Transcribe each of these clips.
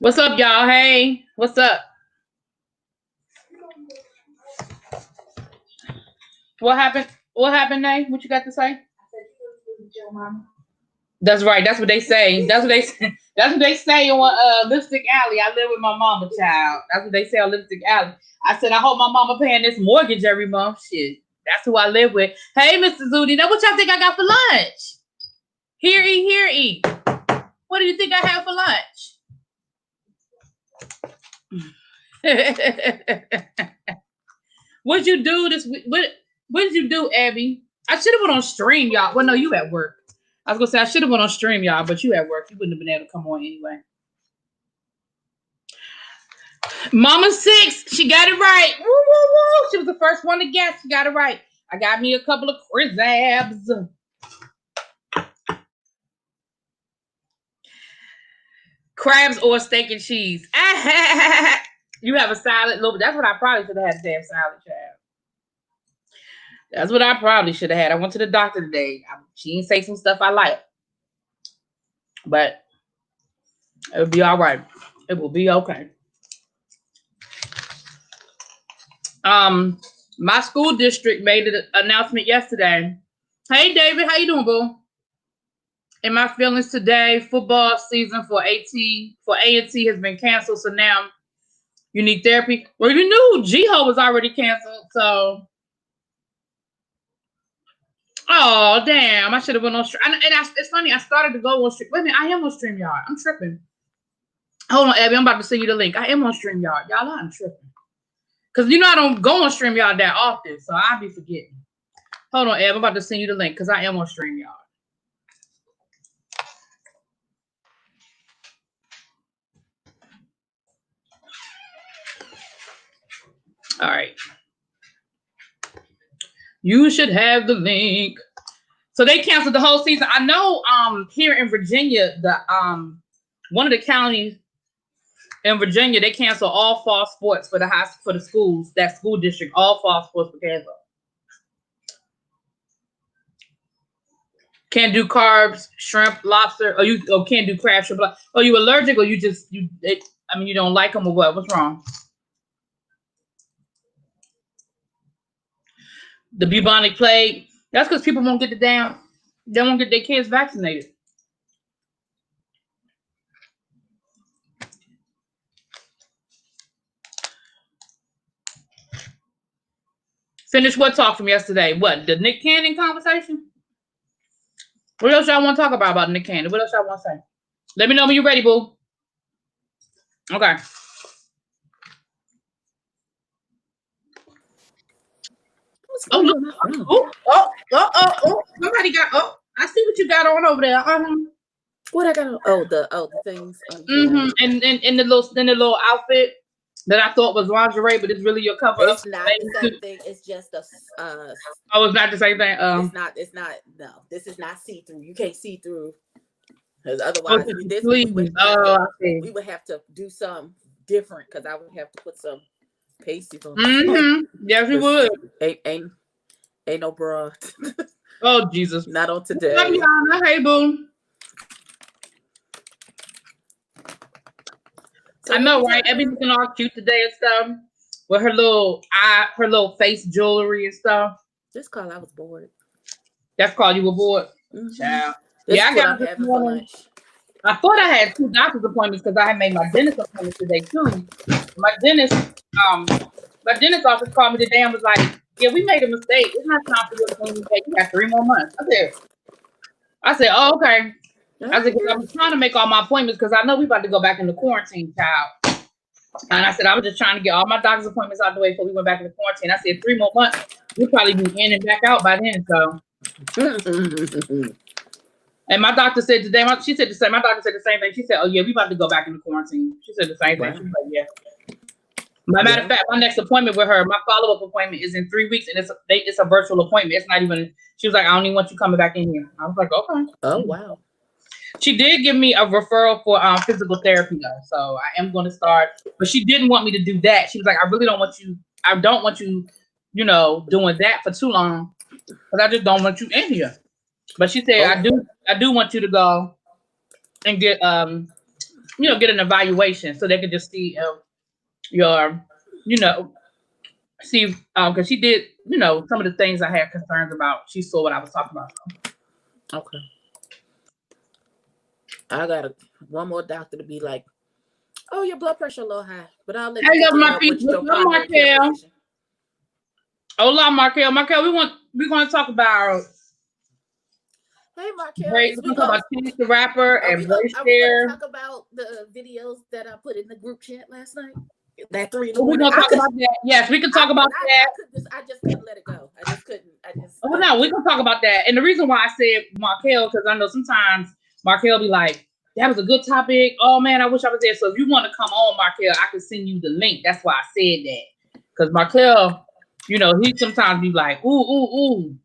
What's up, y'all? Hey, what's up? What happened? What happened, Nay? What you got to say? That's right. That's what they say. That's what they say. That's what they say on Lipstick Alley. I live with my mama, child. That's what they say on Lipstick Alley. I said, I hope my mama paying this mortgage every month. Shit. That's who I live with. Hey, Mr. Zudi, now what y'all think I got for lunch? Here, eat, here, eat. What do you think I have for lunch? What'd you do this week? What did you do, Abby? I should have went on stream, y'all. Well, no, you at work. I was gonna say I should have went on stream, y'all, but you at work. You wouldn't have been able to come on anyway. Mama 6, she got it right. Woo, woo, woo. She was the first one to guess. She got it right. I got me a couple of Crizzabs. Crabs or steak and cheese. You have a salad. Little. That's what I probably should have had, damn salad, child. That's what I probably should have had. I went to the doctor today. She didn't say some stuff I like. But it'll be all right. It will be okay. My school district made an announcement yesterday. Hey, David, how you doing, boo? In my feelings today, football season for A&T has been canceled. So now you need therapy. Well, you knew G-Ho was already canceled. So, oh damn, I should have went on stream. It's funny. I started to go on stream. Wait a minute, I am on StreamYard. I'm tripping. Hold on, Abby. I'm about to send you the link. I am on StreamYard. Y'all, I'm tripping. Because you know I don't go on StreamYard that often, so I'll be forgetting. Hold on, Abby. I'm about to send you the link because I am on StreamYard. All right. You should have the link. So they canceled the whole season. I know here in Virginia, the one of the counties in Virginia, they cancel all fall sports for the schools. That school district, all fall sports were canceled. Can't do carbs, shrimp, lobster, or can't do crab, shrimp. Are you allergic, or you don't like them, or what? What's wrong? The bubonic plague. That's because people won't get they won't get their kids vaccinated. Finish what talk from yesterday? What, the Nick Cannon conversation? What else y'all want to talk about Nick Cannon? What else y'all want to say? Let me know when you're ready, boo. Okay. Oh, look. Oh. Somebody got, I see what you got on over there. What I got on? Oh, the things. And in the little outfit that I thought was lingerie, but it's really your cover. It's not the same thing. It's just a. Oh, it's not the same thing. It's not. No, this is not see through. You can't see through. Because otherwise, we would have to do something different. Because I would have to put some pasties on. Yes, you would. Ain't no bra. Oh Jesus! Not on today. Hey, boo. So I know, right? Everything all cute today and stuff. With her little face jewelry and stuff. Just call I was bored. That's called you were bored? Child. Yeah, I got having for lunch. I thought I had 2 doctor's appointments because I had made my dentist appointment today too. My dentist office called me today and was like, "Yeah, we made a mistake. It's not time for your appointment. You got 3 more months." I said, "Oh, okay." I said, "I was trying to make all my appointments because I know we about to go back into quarantine, child." And I said, "I was just trying to get all my doctor's appointments out the way before we went back into quarantine." I said, 3 more months, we'll probably be in and back out by then. So, and my doctor said today, my doctor said the same thing. She said, "Oh yeah, we about to go back into quarantine." She said the same thing. She was like, "Yeah." Matter of fact, my next appointment with her, my follow-up appointment is in 3 weeks, and it's a virtual appointment. It's not even. She was like, "I don't even want you coming back in here." I was like, "Okay." Oh wow. She did give me a referral for physical therapy though, so I am going to start. But she didn't want me to do that. She was like, "I really don't want you. I don't want you, doing that for too long, because I just don't want you in here." But she said, "I do want you to go and get get an evaluation so they could just see your, see, because she did, some of the things I had concerns about. She saw what I was talking about. Okay. I got one more doctor to be like, oh, your blood pressure a little high, but I'll let you take that up with your primary care physician. Hola, Markel. Markel, we're going to talk about. Hey, Markel. We're going to talk about Chance the Rapper and Brace. Are we going to talk about the videos that I put in the group chat last night? That 3 in the morning. We're going to talk about that. Yes, we can talk about that. I just couldn't let it go. I just couldn't. No, we can talk about that. And the reason why I said Markel, because I know sometimes Markel be like, that was a good topic. Oh, man, I wish I was there. So if you want to come on, Markel, I can send you the link. That's why I said that. Because Markel, he sometimes be like, ooh.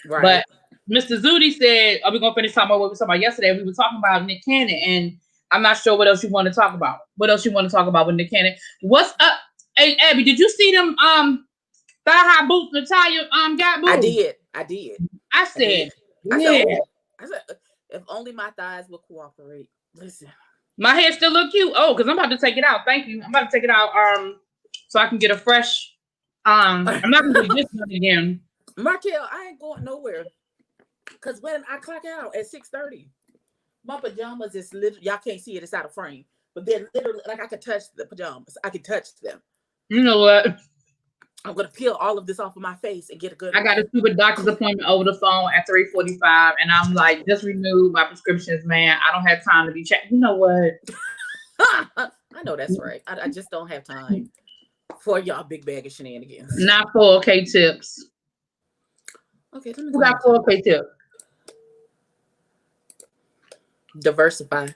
Right. But Mr. Zudi said, are we going to finish talking about what we were talking about yesterday? We were talking about Nick Cannon, and I'm not sure what else you want to talk about. What else you want to talk about with Nick Cannon? What's up? Hey, Abby, did you see them thigh-high boots Natalia got boots? I did. I said, if only my thighs would cooperate. Listen. My hair still look cute. Oh, because I'm about to take it out. Thank you. I'm about to take it out so I can get a fresh I'm not gonna do this one again. Markel, I ain't going nowhere. Cause when I clock out at 6:30, my pajamas is literally, y'all can't see it, it's out of frame. But they're literally like I could touch the pajamas. I can touch them. You know what? I'm gonna peel all of this off of my face and get a good. I got a stupid doctor's appointment over the phone at 3:45, and I'm like, just renewed my prescriptions, man. I don't have time to be checked. You know what? I know that's right. I just don't have time for y'all big bag of shenanigans. Not 4K tips. Okay, let me who got 4K tips? Diversify.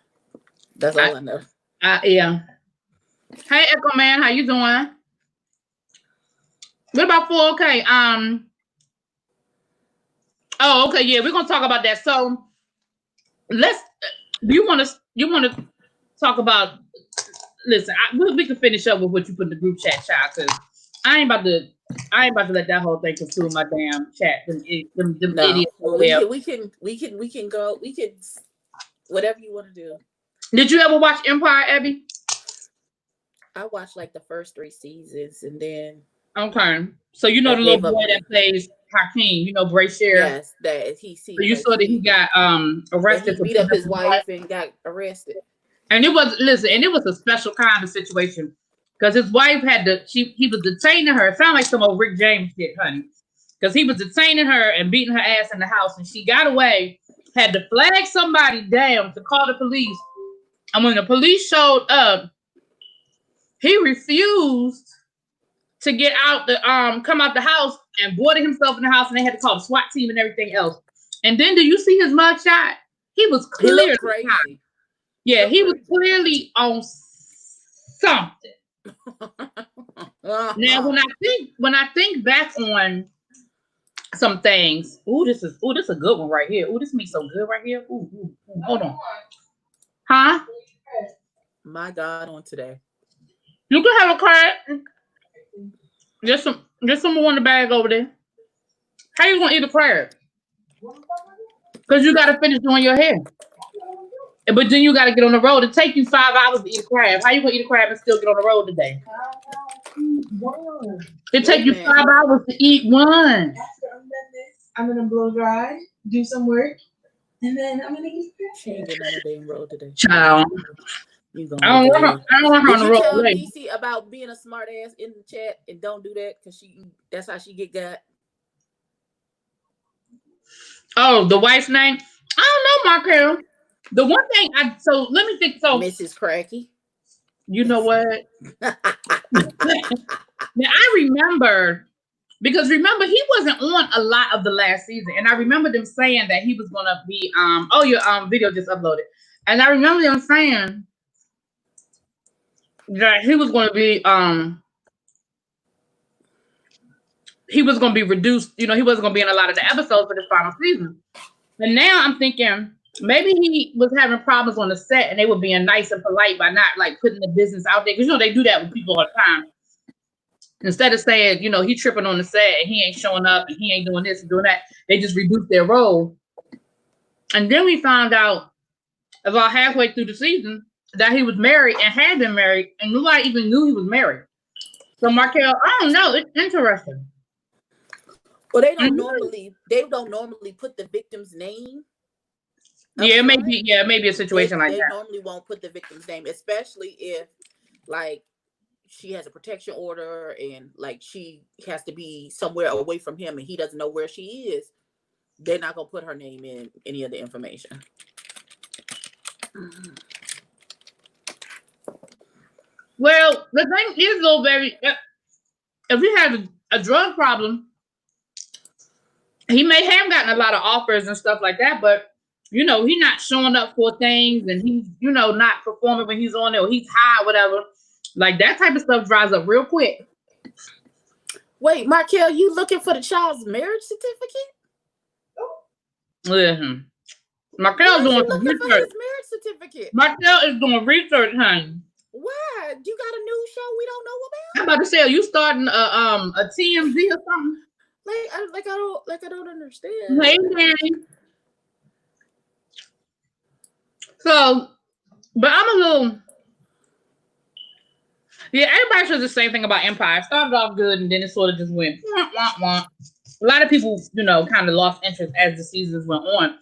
That's all I know. Yeah. Hey, Echo Man, how you doing? What about 4K? Oh, okay, yeah, we're gonna talk about that. So let's. Do you want to talk about? Listen, we can finish up with what you put in the group chat, child. Because I ain't about to let that whole thing consume my damn chat. Them idiots. We can go. We can whatever you want to do. Did you ever watch Empire, Abby? I watched like the first 3 seasons, and then. Okay, so the little boy that plays Hakeem, Brace. Yes, that he. So you saw that he got arrested. He beat up his wife and got arrested. And it was a special kind of situation because his wife he was detaining her. It sounded like some old Rick James shit, honey. Because he was detaining her and beating her ass in the house, and she got away. Had to flag somebody down to call the police. And when the police showed up, he refused to get out come out the house and boarded himself in the house, and they had to call the SWAT team and everything else. And then, do you see his mugshot? He was clearly crazy. Yeah, he was clearly on something. Now, when I think back on some things, this is a good one right here. This meat so good right here. Hold on. Huh? My God, on today. You can have a crab. There's some more in the bag over there. How you gonna eat a crab? Because you gotta finish doing your hair. But then you gotta get on the road. It take you 5 hours to eat a crab. How you gonna eat a crab and still get on the road today? It take you 5 hours to eat one. After I'm done this, I'm gonna blow dry, do some work, and then I'm gonna eat crab. She ain't getting on the damn road today. Child. I don't want her on the road. Did you tell DC about being a smart ass in the chat and don't do that because that's how she get got? Oh, the wife's name? I don't know, Markel. The one thing let me think. So Mrs. Cracky. You know what? Now I remember because he wasn't on a lot of the last season, and I remember them saying that he was gonna be your video just uploaded, and I remember them saying that he was going to be reduced. He wasn't going to be in a lot of the episodes for this final season. And now I'm thinking maybe he was having problems on the set, and they were being nice and polite by not like putting the business out there, because they do that with people all the time. Instead of saying he tripping on the set and he ain't showing up and he ain't doing this and doing that, they just reduce their role. And then we found out about halfway through the season that he was married and had been married, and nobody even knew he was married. So Markel, I don't know. It's interesting. Well, they don't normally put the victim's name. Yeah, maybe a situation like that. They normally won't put the victim's name, especially if like she has a protection order and like she has to be somewhere away from him and he doesn't know where she is. They're not gonna put her name in any of the information. Well, the thing is, though, baby, if he has a drug problem, he may have gotten a lot of offers and stuff like that, but you know, he's not showing up for things and he's, you know, not performing when he's on there or he's high or whatever. Like that type of stuff dries up real quick. Wait, Markel, you looking for the child's marriage certificate? Listen, Markel's doing some research. For his marriage certificate. Markel is doing research, honey. Why? You got a new show we don't know about? I'm about to say, are you starting a TMZ or something? I don't understand. Hey, Danny. So, but I'm a little. Yeah, everybody says the same thing about Empire. It started off good and then it sort of just went wah, wah, wah. A lot of people, you know, kind of lost interest as the seasons went on.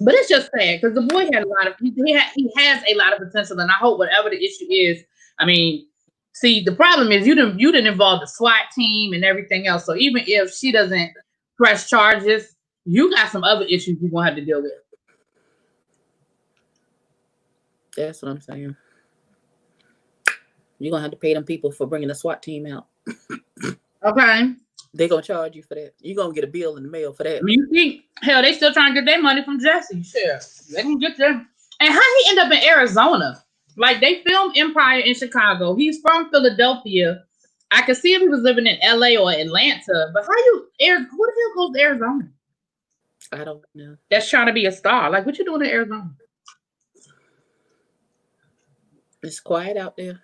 But it's just sad because the boy had a lot of he has a lot of potential, and I hope whatever the issue is. I mean, see, the problem is you didn't involve the SWAT team and everything else. So even if she doesn't press charges, you got some other issues you're gonna have to deal with. That's what I'm saying. You're gonna have to pay them people for bringing the SWAT team out. Okay. They're gonna charge you for that. You're gonna get a bill in the mail for that. I mean, you think, hell, they still trying to get their money from Jesse. Sure. They can get them. And how he end up in Arizona? Like, they filmed Empire in Chicago. He's from Philadelphia. I could see if he was living in LA or Atlanta. But who the hell goes to Arizona? I don't know. That's trying to be a star. Like, what you doing in Arizona? It's quiet out there.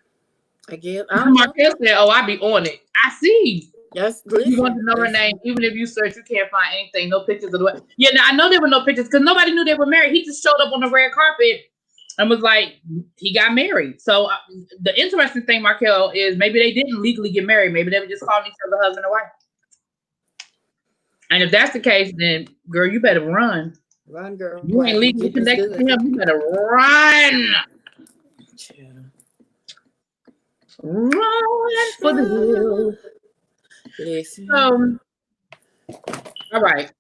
I guess. Marquez said, "Oh, I be on it." I see. Yes, you want to know her name. Even if you search, you can't find anything. No pictures of the way. Yeah, now, I know there were no pictures because nobody knew they were married. He just showed up on the red carpet and was like, he got married. So the interesting thing, Markel, is maybe they didn't legally get married. Maybe they were just calling each other husband and wife. And if that's the case, then girl, you better run. Run, girl. You ain't legally connected to him. You better run. Yeah. Run for the hills. All right.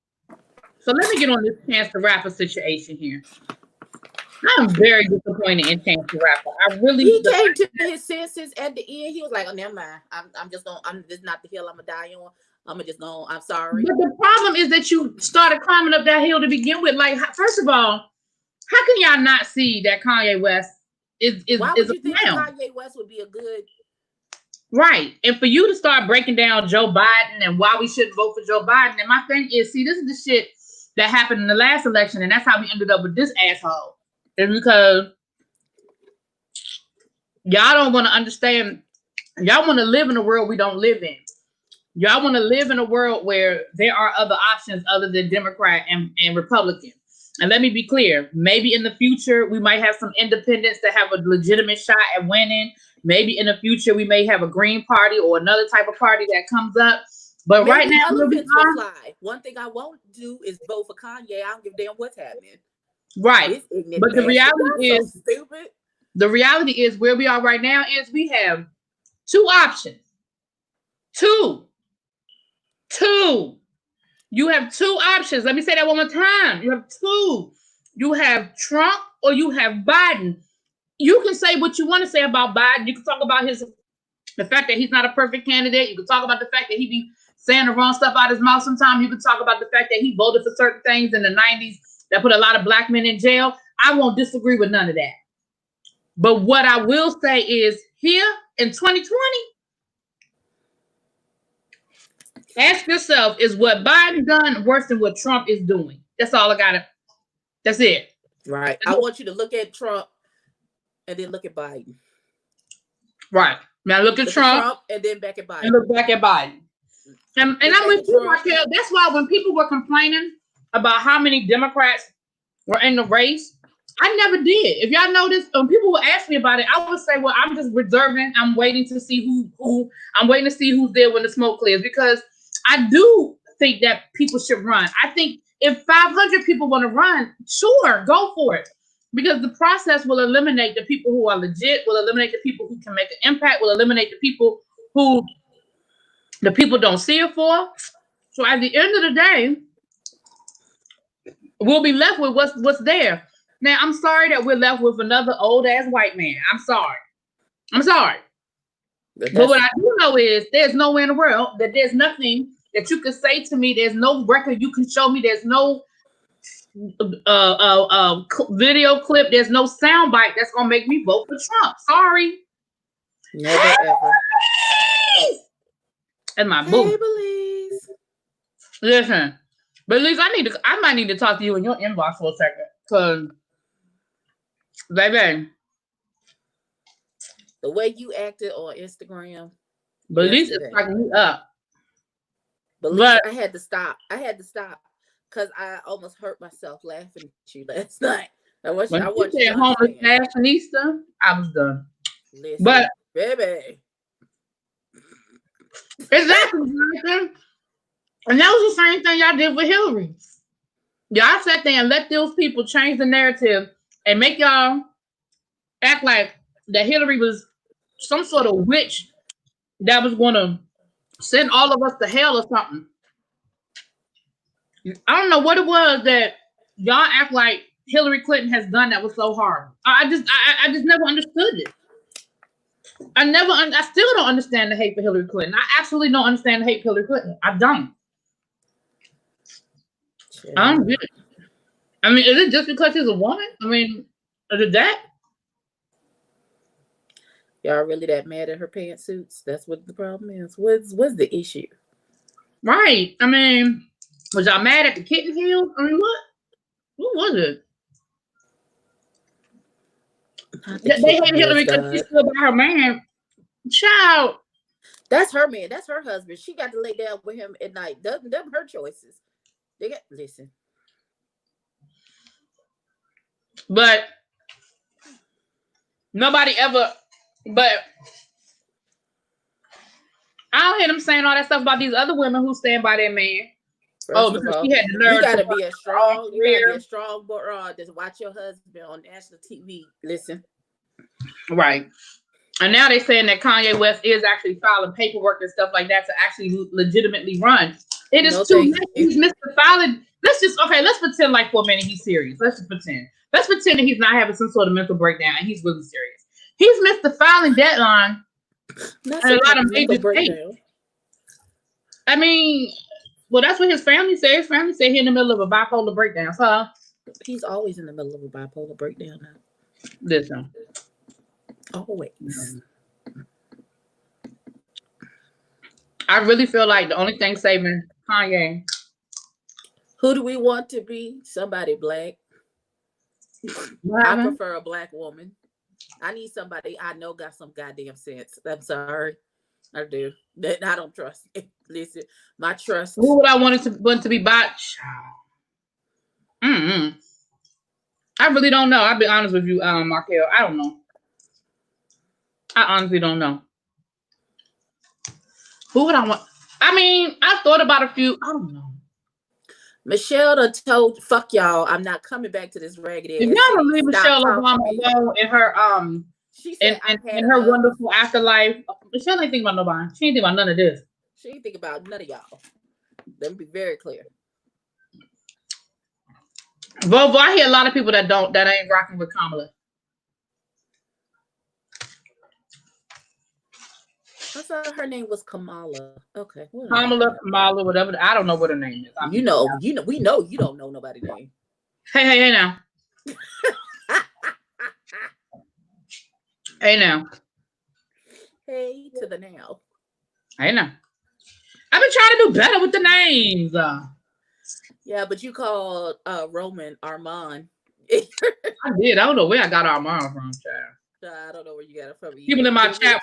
So let me get on this Chance the Rapper situation here. I'm very disappointed in Chance the Rapper. He came to his senses at the end. He was like, "Oh, never mind. This is not the hill I'm gonna die on. I'm sorry." But the problem is that you started climbing up that hill to begin with. Like, first of all, how can y'all not see that Kanye West is Why would you think Kanye West would be a good? Right. And for you to start breaking down Joe Biden and why we shouldn't vote for Joe Biden. And my thing is, see, this is the shit that happened in the last election. And that's how we ended up with this asshole. It's because y'all don't want to understand. Y'all want to live in a world we don't live in. Y'all want to live in a world where there are other options other than Democrat and Republican. And let me be clear. Maybe in the future, we might have some independents that have a legitimate shot at winning. Maybe in the future, we may have a Green Party or another type of party that comes up. But right now, one thing I won't do is vote for Kanye. I don't give a damn what's happening. Right. But the reality is where we are right now is we have two options. Two. You have two options. Let me say that one more time. You have two. You have Trump or you have Biden. You can say what you want to say about Biden. You can talk about the fact that he's not a perfect candidate. You can talk about the fact that he be saying the wrong stuff out of his mouth sometimes. You can talk about the fact that he voted for certain things in the 90s that put a lot of black men in jail. I won't disagree with none of that. But what I will say is here in 2020, ask yourself, is what Biden done worse than what Trump is doing? That's all I got to. That's it. Right. I want you to look at Trump and then look at Biden. Right. Now look at Trump and then back at Biden. And look back at Biden. And I'm with you, Raquel. That's why when people were complaining about how many Democrats were in the race, I never did. If y'all notice, when people would ask me about it, I would say, well, I'm just reserving. I'm waiting to see who I'm waiting to see who's there when the smoke clears, because I do think that people should run. I think if 500 people want to run, sure, go for it. Because the process will eliminate the people who are legit, will eliminate the people who can make an impact, will eliminate the people who the people don't see it for. So at the end of the day, we'll be left with what's there. Now, I'm sorry that we're left with another old ass white man. I'm sorry. But what I do know is there's nowhere in the world that there's nothing that you can say to me. There's no record you can show me. There's no video clip. There's no soundbite that's gonna make me vote for Trump. Sorry. Never ever. And my boo. Listen, but at least I might need to talk to you in your inbox for a second, because baby, the way you acted on Instagram, but at least it's fucking me up. But I had to stop. Because I almost hurt myself laughing at you last night. When you said homeless fashionista, I was done. Listen, but baby, exactly. And that was the same thing y'all did with Hillary. Y'all sat there and let those people change the narrative and make y'all act like that Hillary was some sort of witch that was going to send all of us to hell or something. I don't know what it was that y'all act like Hillary Clinton has done that was so horrible. I just never understood it. I still don't understand the hate for Hillary Clinton. I absolutely don't understand the hate for Hillary Clinton. I don't. I don't get it. I mean, is it just because she's a woman? I mean, is it that? Y'all really that mad at her pantsuits? That's what the problem is. What's the issue? Right. I mean, was y'all mad at the kitten heels? I mean, what? What was it? They hate Hillary because she's still by her man. Child. That's her man. That's her husband. She got to lay down with him at night. Them her choices. Listen. But nobody ever. But I don't hear them saying all that stuff about these other women who stand by their man. Because she had the nerve. You gotta be a strong broad to watch your husband on national TV. Listen. Right. And now they're saying that Kanye West is actually filing paperwork and stuff like that to actually legitimately run. It is too late. He's Mr. Filing. Let's pretend like for a minute he's serious. Let's just pretend. Let's pretend that he's not having some sort of mental breakdown and he's really serious. He's missed the filing deadline. And a lot of major states. I mean, well, that's what his family said. His family said he's in the middle of a bipolar breakdown. So he's always in the middle of a bipolar breakdown now. Listen. Always. I really feel like the only thing saving Kanye. Who do we want to be? Somebody black. I prefer a black woman. I need somebody I know got some goddamn sense. I'm sorry. I do. I don't trust it. Listen, my trust. Who would I want to be botched? I really don't know. I'll be honest with you, Markel. I don't know. I honestly don't know. Who would I want? I mean, I thought about a few. I don't know. Michelle done told, fuck y'all, I'm not coming back to this raggedy ass. If y'all don't leave Michelle Obama alone in her she said in her wonderful afterlife, Michelle ain't thinking about nobody. She ain't thinking about none of this. She ain't thinking about none of y'all. Let me be very clear. But I hear a lot of people that ain't rocking with Kamala. I thought her name was Kamala. Okay. Kamala, whatever. I don't know what her name is. We know you don't know nobody's name. Hey now. Hey now. Hey to the now. Hey now. I've been trying to do better with the names. Yeah, but you called Roman Armand. I did. I don't know where I got Armand from, child. I don't know where you got it from. People in my chat.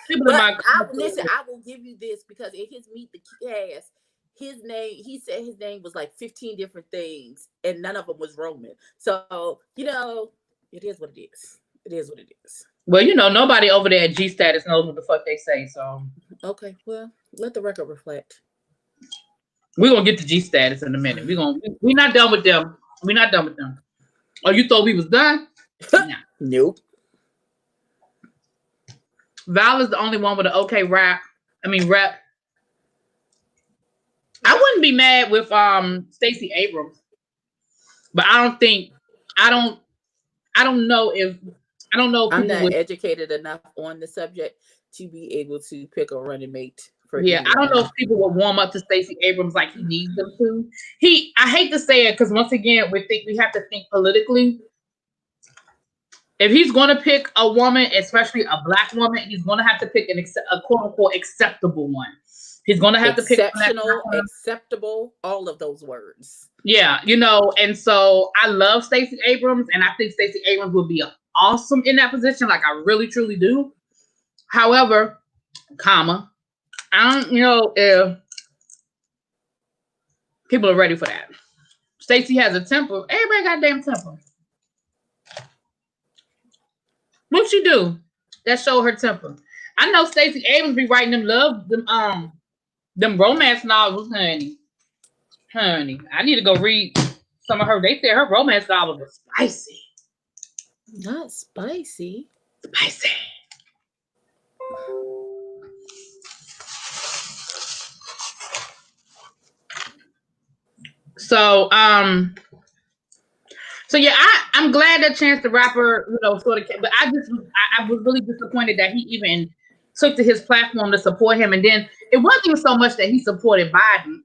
Listen, I will give you this because in his Meet the Cast, his name, he said his name was like 15 different things, and none of them was Roman. So, It is what it is. It is what it is. Well, nobody over there at G Status knows what the fuck they say. So okay, well, let the record reflect. We're gonna get to G Status in a minute. We're not done with them. We're not done with them. Oh, you thought we was done? Nah. Nope. Val is the only one with an okay rep. I wouldn't be mad with Stacey Abrams, but I don't know if I'm not educated enough on the subject to be able to pick a running mate for I don't know if people will warm up to Stacey Abrams like he needs them to. I hate to say it because once again we have to think politically. If he's going to pick a woman, especially a black woman, he's going to have to pick a quote unquote acceptable one. He's going to have to pick exceptional, acceptable, all of those words. Yeah, and so I love Stacey Abrams, and I think Stacey Abrams would be awesome in that position. Like I really, truly do. However, I don't know if people are ready for that. Stacey has a temper. Everybody got a damn temper. What she do? That show her temper. I know Stacey Abrams be writing them romance novels, honey. I need to go read some of her. They said her romance novels were spicy. Not spicy. Spicy. So yeah, I'm glad that Chance the Rapper, sort of came, but I was really disappointed that he even took to his platform to support him. And then it wasn't even so much that he supported Biden.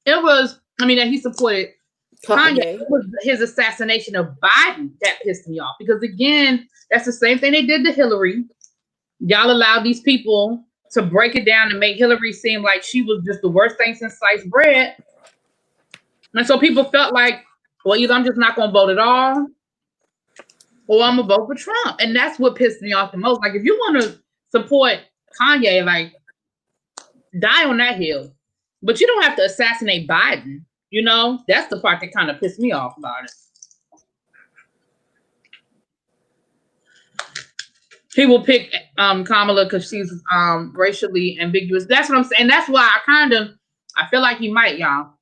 It was, that he supported Kanye. It was his assassination of Biden that pissed me off. Because again, that's the same thing they did to Hillary. Y'all allowed these people to break it down and make Hillary seem like she was just the worst thing since sliced bread. And so people felt like, well, either I'm just not going to vote at all, or I'm going to vote for Trump. And that's what pissed me off the most. Like, if you want to support Kanye, like, die on that hill. But you don't have to assassinate Biden. That's the part that kind of pissed me off about it. People pick Kamala because she's racially ambiguous. That's what I'm saying. That's why I feel like he might, y'all.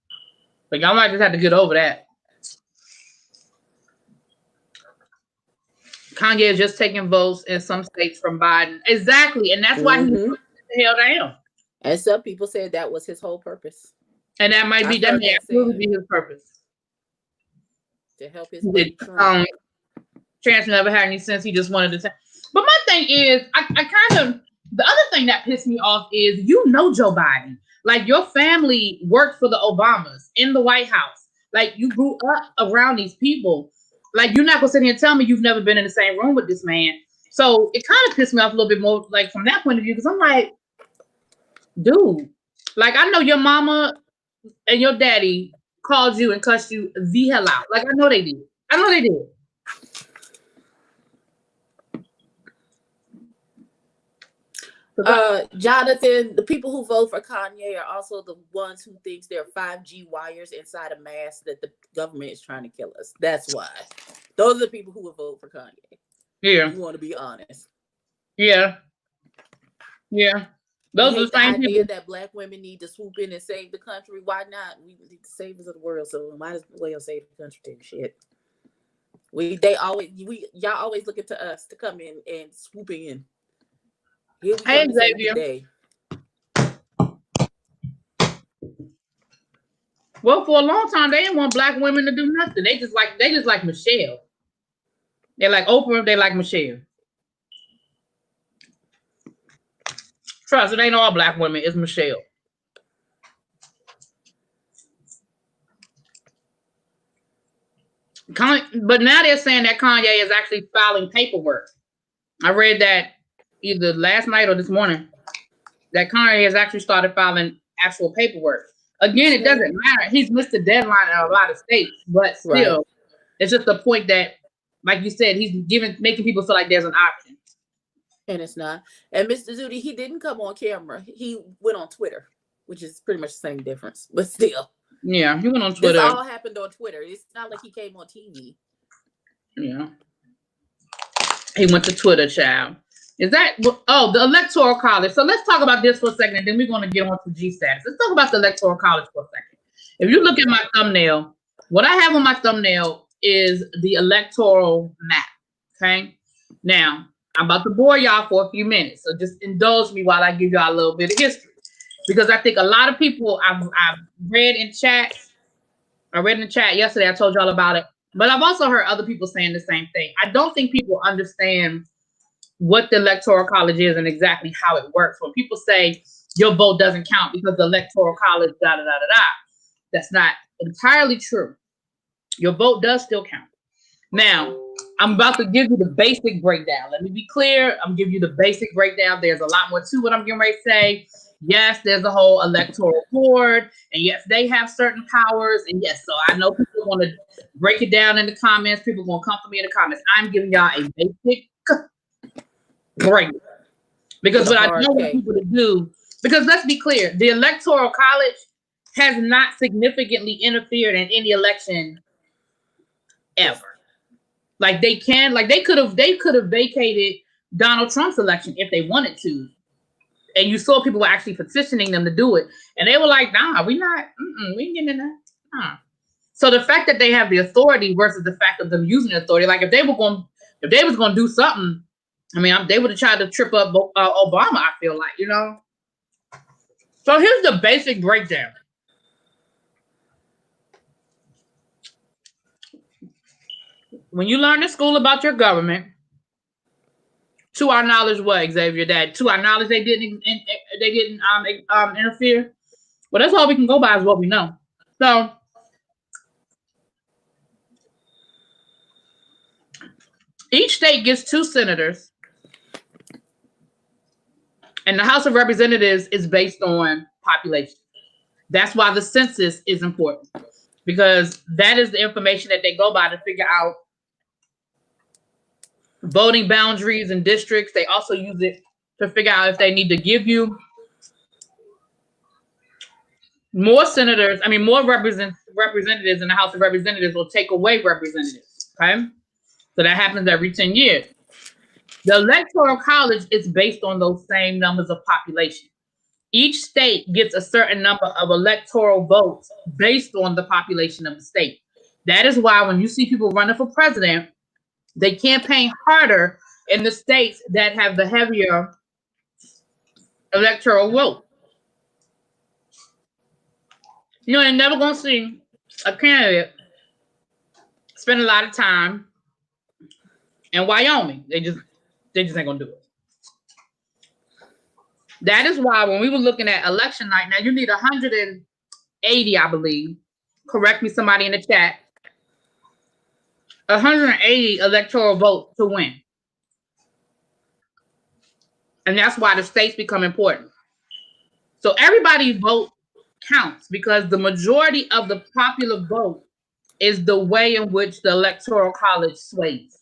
But y'all might just have to get over that. Kanye is just taking votes in some states from Biden. Exactly. And that's why he was the hell down. And some people said that was his whole purpose. And that may absolutely be his purpose. To help his Trump. Chance never had any sense. He just wanted to. But my thing is, the other thing that pissed me off is, Joe Biden. Like, your family worked for the Obamas in the White House. Like, you grew up around these people. Like, you're not going to sit here and tell me you've never been in the same room with this man. So it kind of pissed me off a little bit more, like, from that point of view, because I'm like, dude, like, I know your mama and your daddy called you and cussed you the hell out. Like, I know they did. Jonathan, the people who vote for Kanye are also the ones who thinks there are 5G wires inside a mask that the government is trying to kill us. That's why. Those are the people who will vote for Kanye. Yeah. You want to be honest. Yeah. Yeah. Those are the same idea that black women need to swoop in and save the country. Why not? We need the saviors of the world, so we might as well save the country too. Shit. Y'all always looking to us to come in and swoop in. Hey, Xavier. Well, for a long time, they didn't want black women to do nothing. They just like Michelle. They like Oprah. They like Michelle. Trust, it ain't all black women. It's Michelle. But now they're saying that Kanye is actually filing paperwork. I read that either last night or this morning, that Kanye has actually started filing actual paperwork. Again, it doesn't matter. He's missed the deadline in a lot of states, but still, It's just the point that, like you said, he's making people feel like there's an option. And it's not. And Mr. Zudi, he didn't come on camera. He went on Twitter, which is pretty much the same difference, but still. Yeah, he went on Twitter. This all happened on Twitter. It's not like he came on TV. Yeah. He went to Twitter, child. Is that, oh, the Electoral College. So let's talk about this for a second, and then we're going to get on to G status. Let's talk about the Electoral College for a second. If you look at my thumbnail, what I have on my thumbnail is the electoral map, okay? Now, I'm about to bore y'all for a few minutes, so just indulge me while I give y'all a little bit of history. Because I think a lot of people, I've read in chat, I read in the chat yesterday, I told y'all about it, but I've also heard other people saying the same thing. I don't think people understand what the Electoral College is and exactly how it works. When people say your vote doesn't count because the Electoral College, that's not entirely true. Your vote does still count. Now, I'm about to give you the basic breakdown. Let me be clear. I'm giving you the basic breakdown. There's a lot more to what I'm getting ready to say. Yes, there's a whole electoral board, and yes, they have certain powers. And yes, so I know people want to break it down in the comments. People want to come for me in the comments. I'm giving y'all a basic breakdown. Because what I don't want people to do, because let's be clear, the Electoral College has not significantly interfered in any election ever. Like they could have vacated Donald Trump's election if they wanted to. And you saw people were actually petitioning them to do it. And they were like, nah, we ain't getting in that. Nah. So the fact that they have the authority versus the fact of them using the authority, like if they was gonna do something, I mean, they would have tried to trip up Obama, I feel like, you know? So here's the basic breakdown. When you learn in school about your government, to our knowledge, what, Xavier, that to our knowledge they didn't interfere? Well, that's all we can go by is what we know. So each state gets 2 senators, and the House of Representatives is based on population. That's why the census is important, because that is the information that they go by to figure out voting boundaries and districts. They also use it to figure out if they need to give you more senators, more representatives in the House of Representatives, will take away representatives, okay? So that happens every 10 years. The Electoral College is based on those same numbers of population. Each state gets a certain number of electoral votes based on the population of the state. That is why when you see people running for president, they campaign harder in the states that have the heavier electoral vote. You know, you're never going to see a candidate spend a lot of time in Wyoming. They just ain't going to do it. That is why when we were looking at election night, now you need 180, I believe. Correct me, somebody in the chat. 180 electoral votes to win. And that's why the states become important. So everybody's vote counts because the majority of the popular vote is the way in which the Electoral College sways.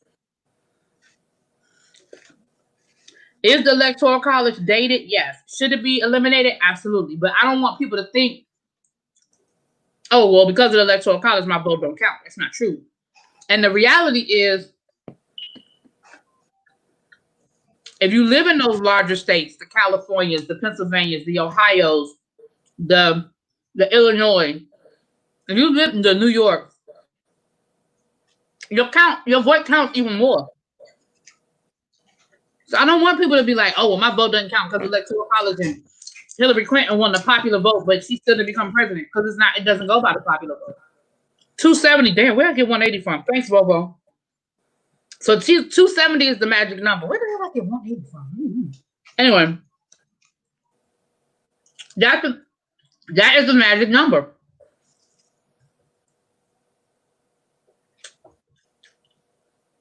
Is the Electoral College dated? Yes. Should it be eliminated? Absolutely. But I don't want people to think, oh, well, because of the Electoral College, my vote don't count. That's not true. And the reality is, if you live in those larger states, the Californias, the Pennsylvanias, the Ohios, the Illinois, if you live in the New York, your vote counts even more. So I don't want people to be like, oh, well, my vote doesn't count because of Electoral College and Hillary Clinton won the popular vote, but she still didn't become president because it doesn't go by the popular vote. 270, damn, where did I get 180 from? Thanks, Bobo. So 270 is the magic number. Where the hell did I get 180 from? Anyway, that is the magic number.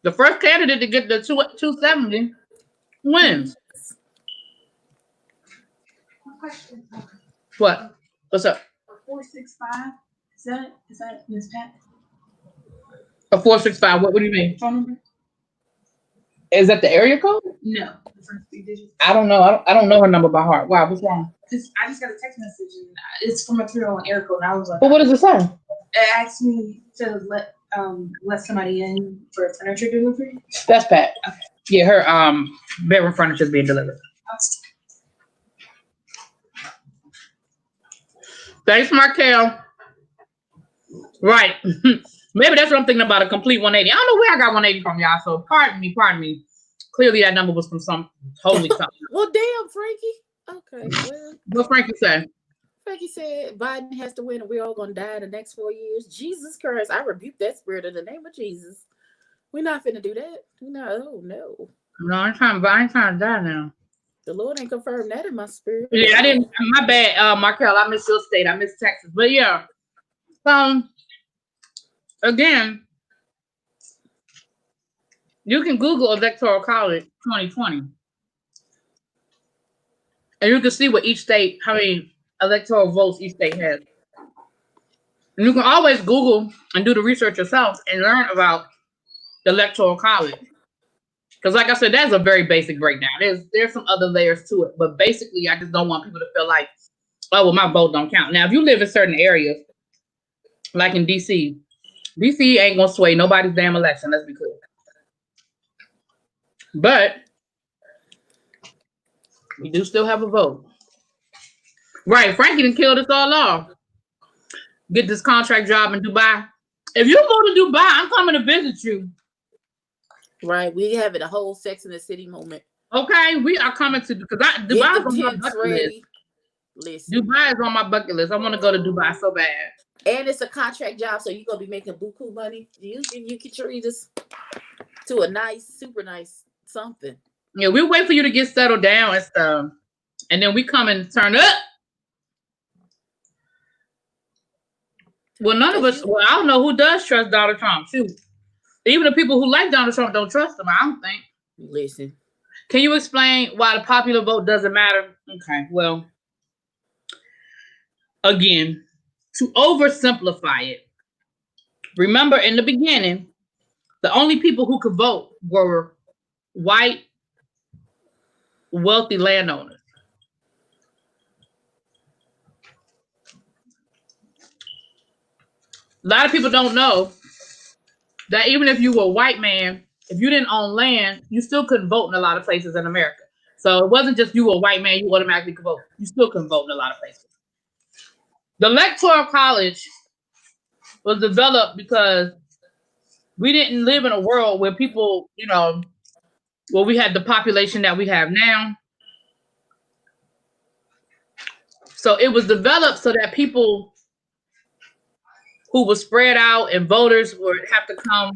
The first candidate to get the 270 wins. Question. What? What's up? A 465. Is that Miss Pat? A 465. What do you mean? Phone number? Is that the area code? No. The first 3 digits. I don't know. I don't know her number by heart. Wow, what's wrong? Because I just got a text message and it's from a 301 area code, and I was like, but what does it say? It asked me to let somebody in for a furniture delivery. That's Pat. Okay. Yeah, her bedroom furniture is being delivered. Thanks, Markel. Right. Maybe that's what I'm thinking about, a complete 180. I don't know where I got 180 from, y'all. So pardon me. Clearly that number was from some totally something. Well, damn, Frankie. Okay, well. What Frankie said? Frankie said Biden has to win and we're all going to die in the next 4 years. Jesus Christ, I rebuke that spirit in the name of Jesus. We're not finna do that. No. No, I ain't trying to die now. The Lord ain't confirmed that in my spirit. Yeah, I didn't. My bad, Markel. I missed your state. I missed Texas. But yeah. Again, you can Google Electoral College 2020. And you can see what each state, how many electoral votes each state has. And you can always Google and do the research yourself and learn about the Electoral College. Because like I said, that's a very basic breakdown. There's some other layers to it. But basically, I just don't want people to feel like, oh, well, my vote don't count. Now, if you live in certain areas, like in D.C., D.C. ain't going to sway nobody's damn election, let's be clear. But we do still have a vote. Right, Frankie done killed us all off. Get this contract job in Dubai. If you go to Dubai, I'm coming to visit you. Right, we having a whole Sex in the City moment. Okay, we are coming to because Dubai is on my bucket list. Listen. Dubai is on my bucket list. I want to go to Dubai so bad. And it's a contract job, so you're gonna be making buku money. You can treat us to a nice, super nice something. Yeah, we wait for you to get settled down and stuff, and then we come and turn up. Well, none of us. Well, I don't know who does trust Donald Trump. Shoot, even the people who like Donald Trump don't trust him. I don't think. Listen, can you explain why the popular vote doesn't matter? Okay, well, again, to oversimplify it, remember in the beginning, the only people who could vote were white, wealthy landowners. A lot of people don't know that even if you were a white man, if you didn't own land, you still couldn't vote in a lot of places in America. So it wasn't just you were a white man, you automatically could vote. You still couldn't vote in a lot of places. The Electoral College was developed because we didn't live in a world where people, where we had the population that we have now. So it was developed so that people who were spread out and voters would have to come,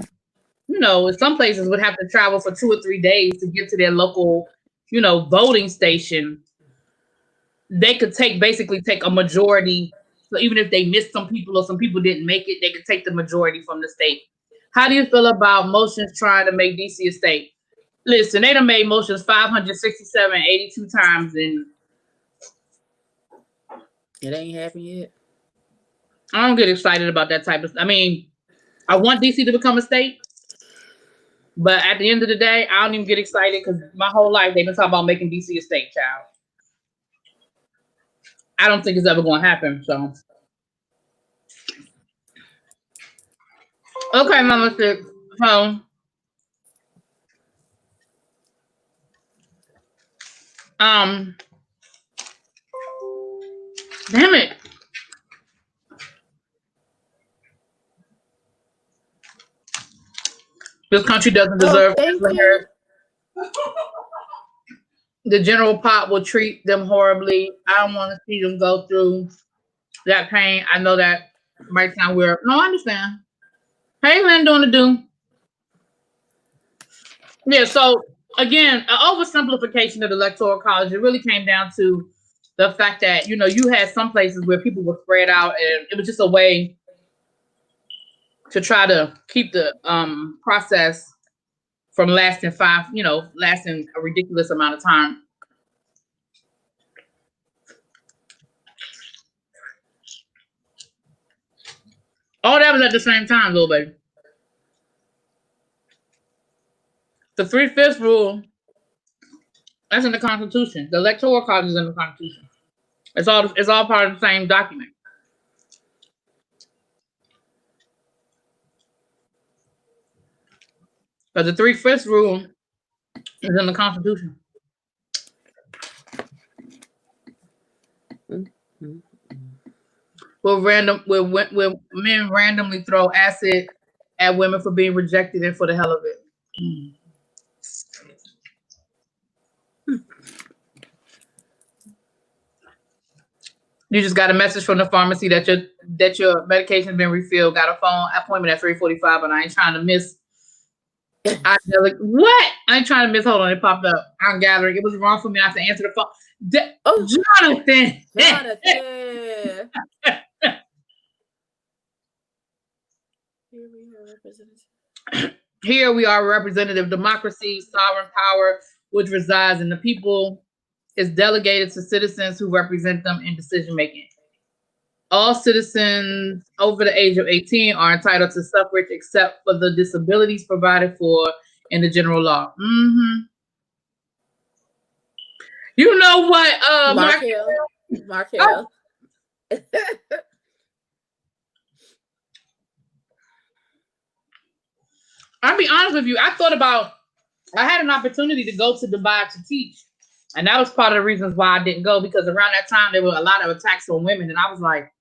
in some places would have to travel for 2 or 3 days to get to their local, voting station. They could basically take a majority. So even if they missed some people or some people didn't make it, they could take the majority from the state. How do you feel about motions trying to make DC a state? Listen, they done made motions 567, 82 times and it ain't happened yet. I don't get excited about that type of stuff. I mean, I want DC to become a state, but at the end of the day, I don't even get excited because my whole life they've been talking about making DC a state, child. I don't think it's ever going to happen, so. Okay, Mama Six. So, damn it. This country doesn't deserve it. The general pop will treat them horribly. I don't want to see them go through that pain. I know that might sound weird. No, I understand. Hey, Lynn, doing the do. Yeah, so again, an oversimplification of the Electoral College, it really came down to the fact that, you had some places where people were spread out and it was just a way to try to keep the process from lasting a ridiculous amount of time. All that was at the same time, little baby. The 3/5 rule, that's in the Constitution. The Electoral College is in the Constitution. It's all part of the same document. But the 3/5 rule It's in the Constitution. Mm-hmm. Where men randomly throw acid at women for being rejected and for the hell of it. You just got a message from the pharmacy that your medication's been refilled. Got a phone appointment at 3:45, and I ain't trying to miss. What? I ain't trying to miss. Hold on, it popped up. I'm gathering. It was wrong for me not to answer the phone. Jonathan. Here we are, representative democracy, sovereign power, which resides in the people, is delegated to citizens who represent them in decision making. All citizens over the age of 18 are entitled to suffrage except for the disabilities provided for in the general law. Mm-hmm. You know what, Markel. I'll be honest with you. I had an opportunity to go to Dubai to teach. And that was part of the reasons why I didn't go, because around that time there were a lot of attacks on women. And I was like,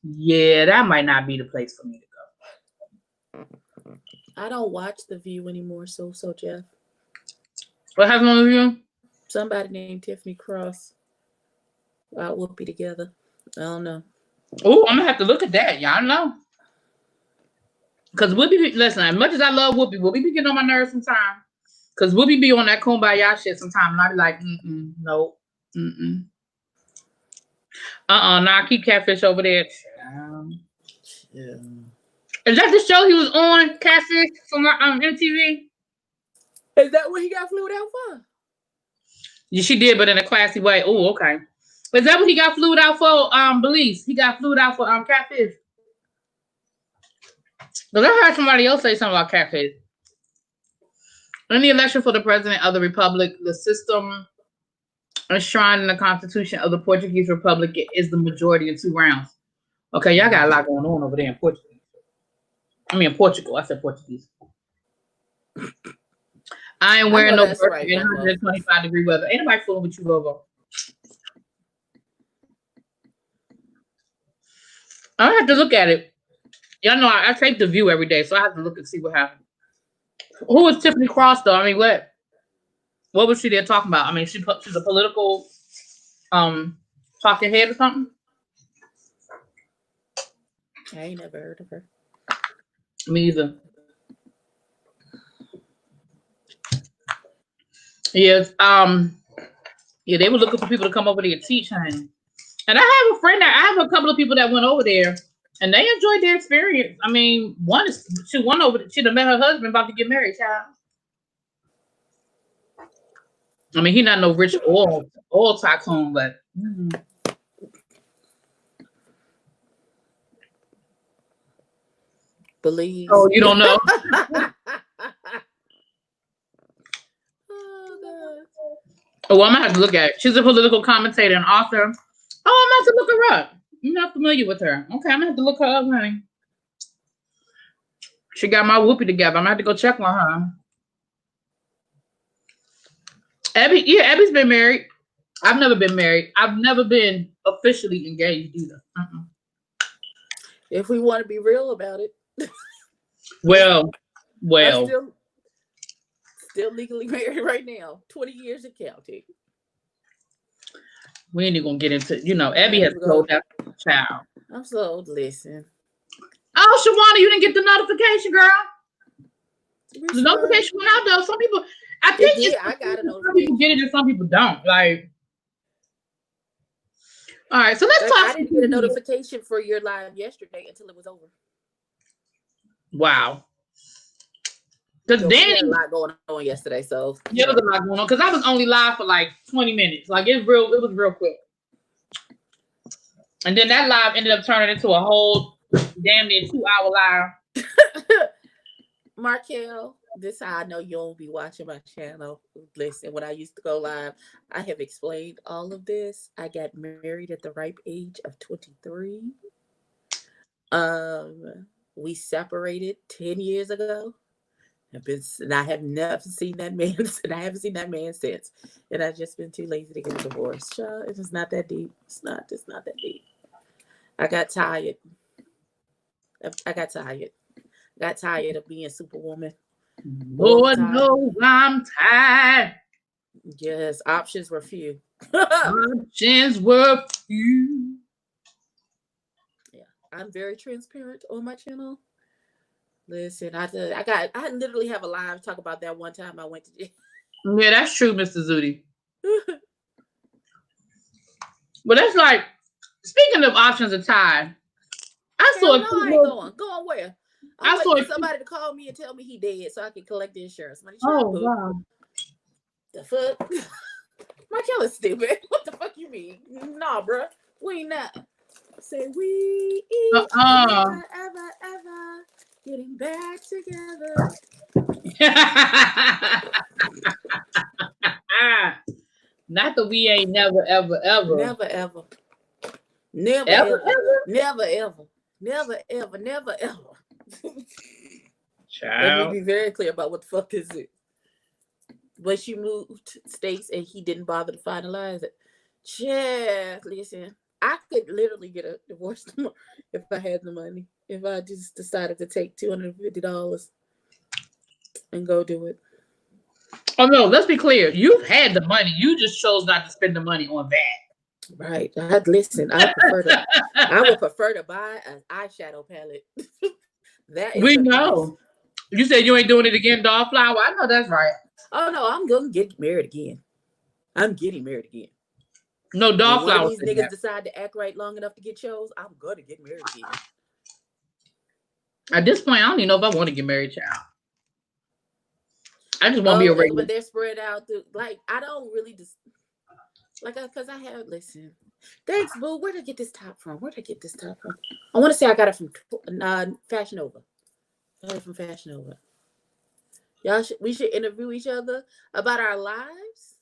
yeah, that might not be the place for me to go. I don't watch The View anymore, so Jeff. What happened on The View? Somebody named Tiffany Cross. About Whoopi together. I don't know. Oh, I'm gonna have to look at that. Y'all know. Because Whoopi, listen, as much as I love Whoopi be getting on my nerves sometimes. Because Whoopi be on that kumbaya shit sometimes. And I be like, nope. Nah, keep Catfish over there. Yeah. Is that the show he was on, Catfish, from MTV? Is that what he got flued out for? Yeah, she did, but in a classy way. Oh, okay. Is that what he got flued out for? Belize. He got flued out for Catfish. Because I heard somebody else say something about Catfish. In the election for the president of the republic, the system enshrined in the Constitution of the Portuguese Republic is the majority in 2 rounds. Okay, y'all got a lot going on over there in Portugal. In Portugal. I said Portuguese. I ain't wearing no bird in 125-degree weather. Ain't nobody fooling with you, Logo. I have to look at it. Y'all know I take The View every day, so I have to look and see what happened. Who was Tiffany Cross, though? What was she there talking about? She's a political talking head or something? I ain't never heard of her. Me either. Yes. Yeah, they were looking for people to come over there and teach, honey. And I have a couple of people that went over there, and they enjoyed their experience. She done met her husband about to get married, child. He not no rich oil tycoon, but Believe. Oh, you don't know. Oh, I'm gonna have to look at it. She's a political commentator and author. Oh, I'm gonna have to look her up. I'm not familiar with her. Okay, I'm gonna have to look her up, honey. She got my Whoopi together. I'm gonna have to go check on her. Abby's been married. I've never been married. I've never been officially engaged either. If we want to be real about it. Well. I'm still legally married right now. 20 years of counting. We ain't even gonna get into, Abby has told that child. I'm so listen. Oh, Shawana, you didn't get the notification, girl. The notification went out though. Some people, I think I got a notification. Some people get it and some people don't. Like, all right, so let's talk. I didn't get a notification for your live yesterday until it was over. Wow. Because we had a lot going on yesterday, so there was a lot going on. Because I was only live for like 20 minutes. Like it was real quick. And then that live ended up turning into a whole damn near 2-hour live. Markel, this is how I know you don't be watching my channel. Listen, when I used to go live, I have explained all of this. I got married at the ripe age of 23. We separated 10 years ago. And I have never seen that man, and I haven't seen that man since. And I've just been too lazy to get a divorce. Child, it's just not that deep. It's not that deep. I got tired. I got tired of being Superwoman. Lord knows I'm tired. Yes, options were few. Options were few. Yeah, I'm very transparent on my channel. Listen, I literally have a live talk about that one time I went to jail. Yeah, that's true, Mr. Zudi. But that's like, speaking of options of time, I saw no, I ain't going. Going where? I'm waiting for somebody to call me and tell me he dead so I can collect the insurance money. Oh, wow. The fuck? Markella's stupid. What the fuck you mean? Nah, bro. We ain't not. Say we never, ever getting back together. Not that we ain't never, ever. Never, ever. Never, ever. Never, ever. Never, ever. Never, ever. Let me be very clear about what the fuck is it. But she moved states and he didn't bother to finalize it. Yeah, listen. I could literally get a divorce tomorrow if I had the money. If I just decided to take $250 and go do it. Oh no, let's be clear. You've had the money. You just chose not to spend the money on that. Right. Listen, I would prefer to buy an eyeshadow palette. That is we know. You said you ain't doing it again, Dollflower. I know that's right. Oh no, I'm gonna get married again. I'm getting married again. No, Dollflower. When one of these niggas decide to act right long enough to get chose, I'm gonna get married again. At this point, I don't even know if I want to get married, child. I just want to be a regular. But they're spread out through, like, I don't really just like, because I have, listen. Thanks, boo. Where did I get this top from? I want to say I got it from Fashion Nova. I got it from Fashion Nova. We should interview each other about our lives.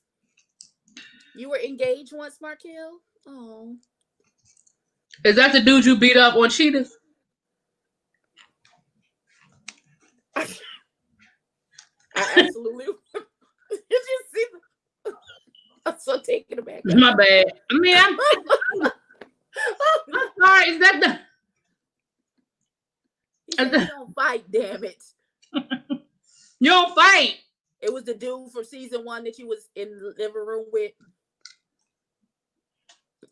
You were engaged once, Markel? Oh. Is that the dude you beat up on Cheetahs? I absolutely. You just see I'm so taken aback. My bad. I mean, I'm sorry. Is that the? He said, you don't fight, damn it. You don't fight. It was the dude from season 1 that you was in the living room with.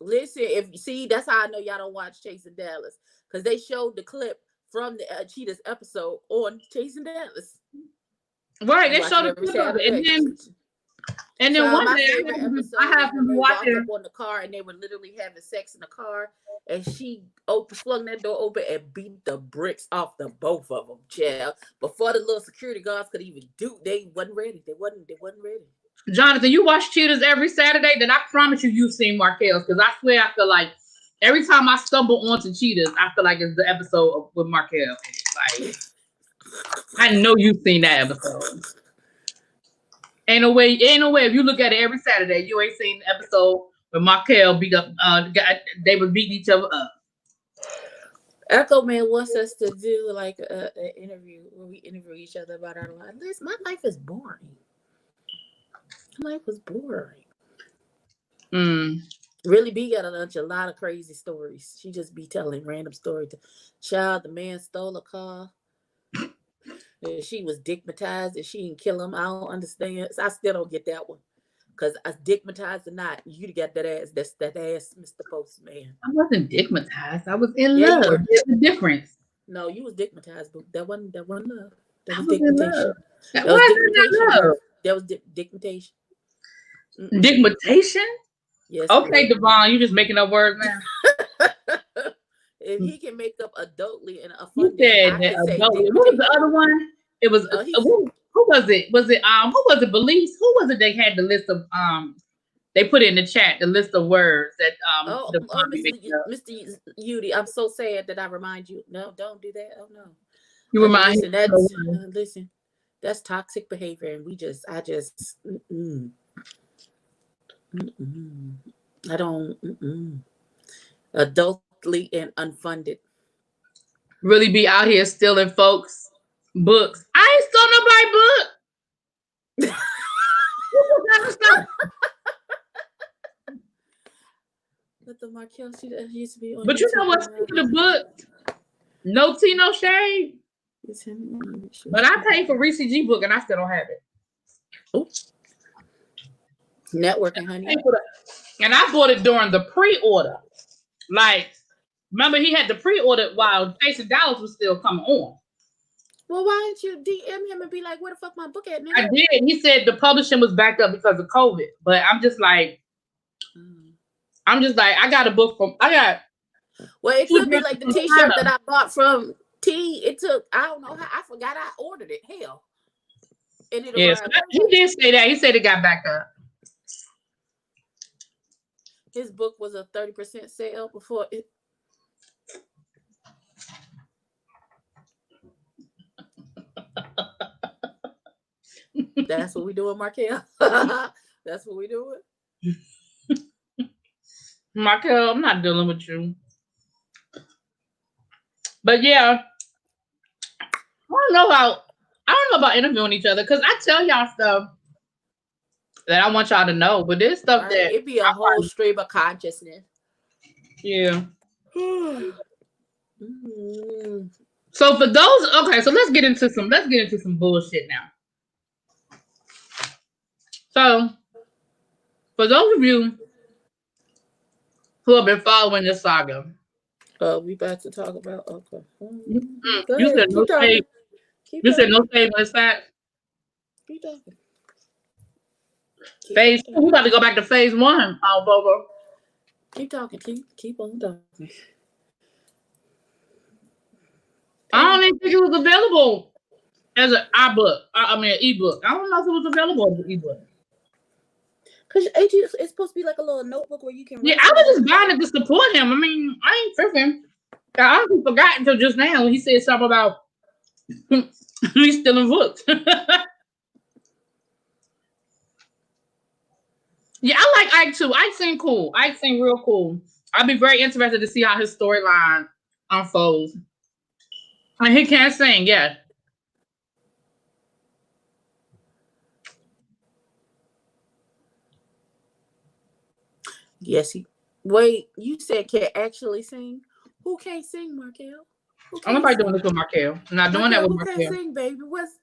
Listen, if you see, that's how I know y'all don't watch Chasing Dallas, because they showed the clip from the Cheetahs episode on Chasing Dallas. Right, they showed the clip, and then one day I happened to watch it on the car, and they were literally having sex in the car, and she flung that door open and beat the bricks off the both of them, child. Before the little security guards could even they wasn't ready. They wasn't ready. Jonathan, you watch Cheetahs every Saturday? Then I promise you've seen Markel's, because I swear I feel like every time I stumble onto Cheetahs, I feel like it's the episode with Markel. Like, I know you've seen that episode. Ain't no way. If you look at it every Saturday, you ain't seen the episode where Markel beat up. They were beating each other up. Echo Man wants us to do like an interview where we interview each other about our lives. My life is boring. My life was boring. Really B got a lot of crazy stories. She just be telling random stories. Child, the man stole a car. She was digmatized and she didn't kill him. I don't understand. I still don't get that one. Because I digmatized or not, you got that ass. That's that ass, Mr. Postman. I wasn't digmatized. I was in love. There's a difference. No, you was digmatized, but that wasn't love. That was digmatation. That was digmatation. Digmatation? Yes. Okay, Devon, you just making up words now. If he can make up adultly and a fun, what was the other one? It was who was it? Was it who was it? Beliefs? Who was it? They had the list of They put in the chat the list of words that Mr. Yudi, I'm so sad that I remind you. No, don't do that. Oh no. You remind listen, that's toxic behavior, and I don't adultly and unfunded. Really be out here stealing folks. Books. I ain't stole nobody book. But the Markel used to be on. But you know what? Speaking of the book, no tea, no shade. But I paid for Reese G book and I still don't have it. Ooh. Networking, honey. And I bought it during the pre-order. Like, remember he had the pre-order while Chasing Dollars was still coming on. Well, why didn't you DM him and be like, where the fuck my book at now? I did. He said the publishing was backed up because of COVID. But I'm just like, I got a book from, well, it could be like the t-shirt that I bought from T. It took, I don't know how, I forgot I ordered it. Hell. And it yes, he did say that. He said it got backed up. His book was a 30% sale before it. That's what we doing, Markel. That's what we doing. Markel, I'm not dealing with you. But yeah, I don't know about interviewing each other because I tell y'all stuff that I want y'all to know, but there's stuff that it'd be a whole stream of consciousness. Yeah. So for those, okay, so let's get into some bullshit now. So for those of you who have been following this saga, we about to talk about you said no shade. You said no shade on this fact. Keep talking. Phase 2, we about to go back to phase 1. Oh, Bobo. Keep talking. Keep on talking. I don't even think it was available as an ebook. An ebook. I don't know if it was available as an ebook. Because it's supposed to be like a little notebook where you can. Yeah, I was just buying it to support him. I mean, I ain't tripping. I honestly forgot until just now when he said something about he's stealing books. Yeah, I like Ike too. Ike seemed cool. Ike seemed real cool. I'd be very interested to see how his storyline unfolds. And he can't sing, yeah. Yes, wait, you said can't actually sing? Who can't sing, Markel? I'm not doing this with Markel. I'm not doing that with Markel. Who can't sing, baby? What's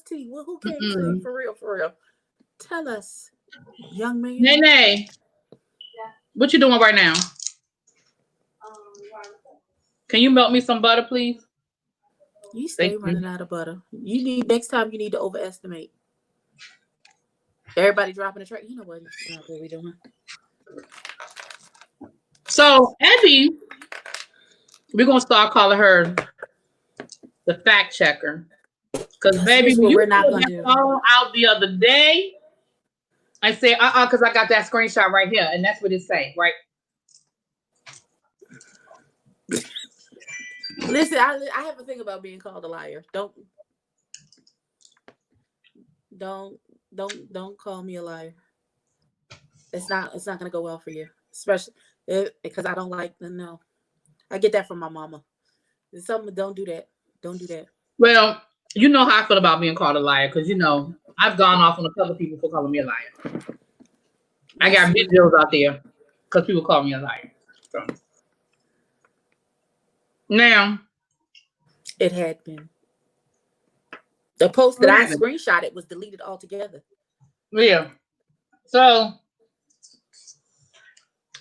T? Who can't sing? For real. Tell us, young man. Nene. Yeah. What you doing right now? Can you melt me some butter, please? You stay running out of butter. Next time you need to overestimate. Everybody dropping the track. You know what we doing. So Abby, we're gonna start calling her the fact checker. Because baby, we're not gonna do out the other day. I say because I got that screenshot right here, and that's what it say, right? Listen, I have a thing about being called a liar. Don't call me a liar. It's not gonna go well for you, especially because I don't like them. No, I get that from my mama. It's something. Don't do that. Don't do that. Well, you know how I feel about being called a liar because I've gone off on a couple of people for calling me a liar. I got videos out there because people call me a liar. So. Now, it had been. The post that I screenshotted was deleted altogether. Yeah. So,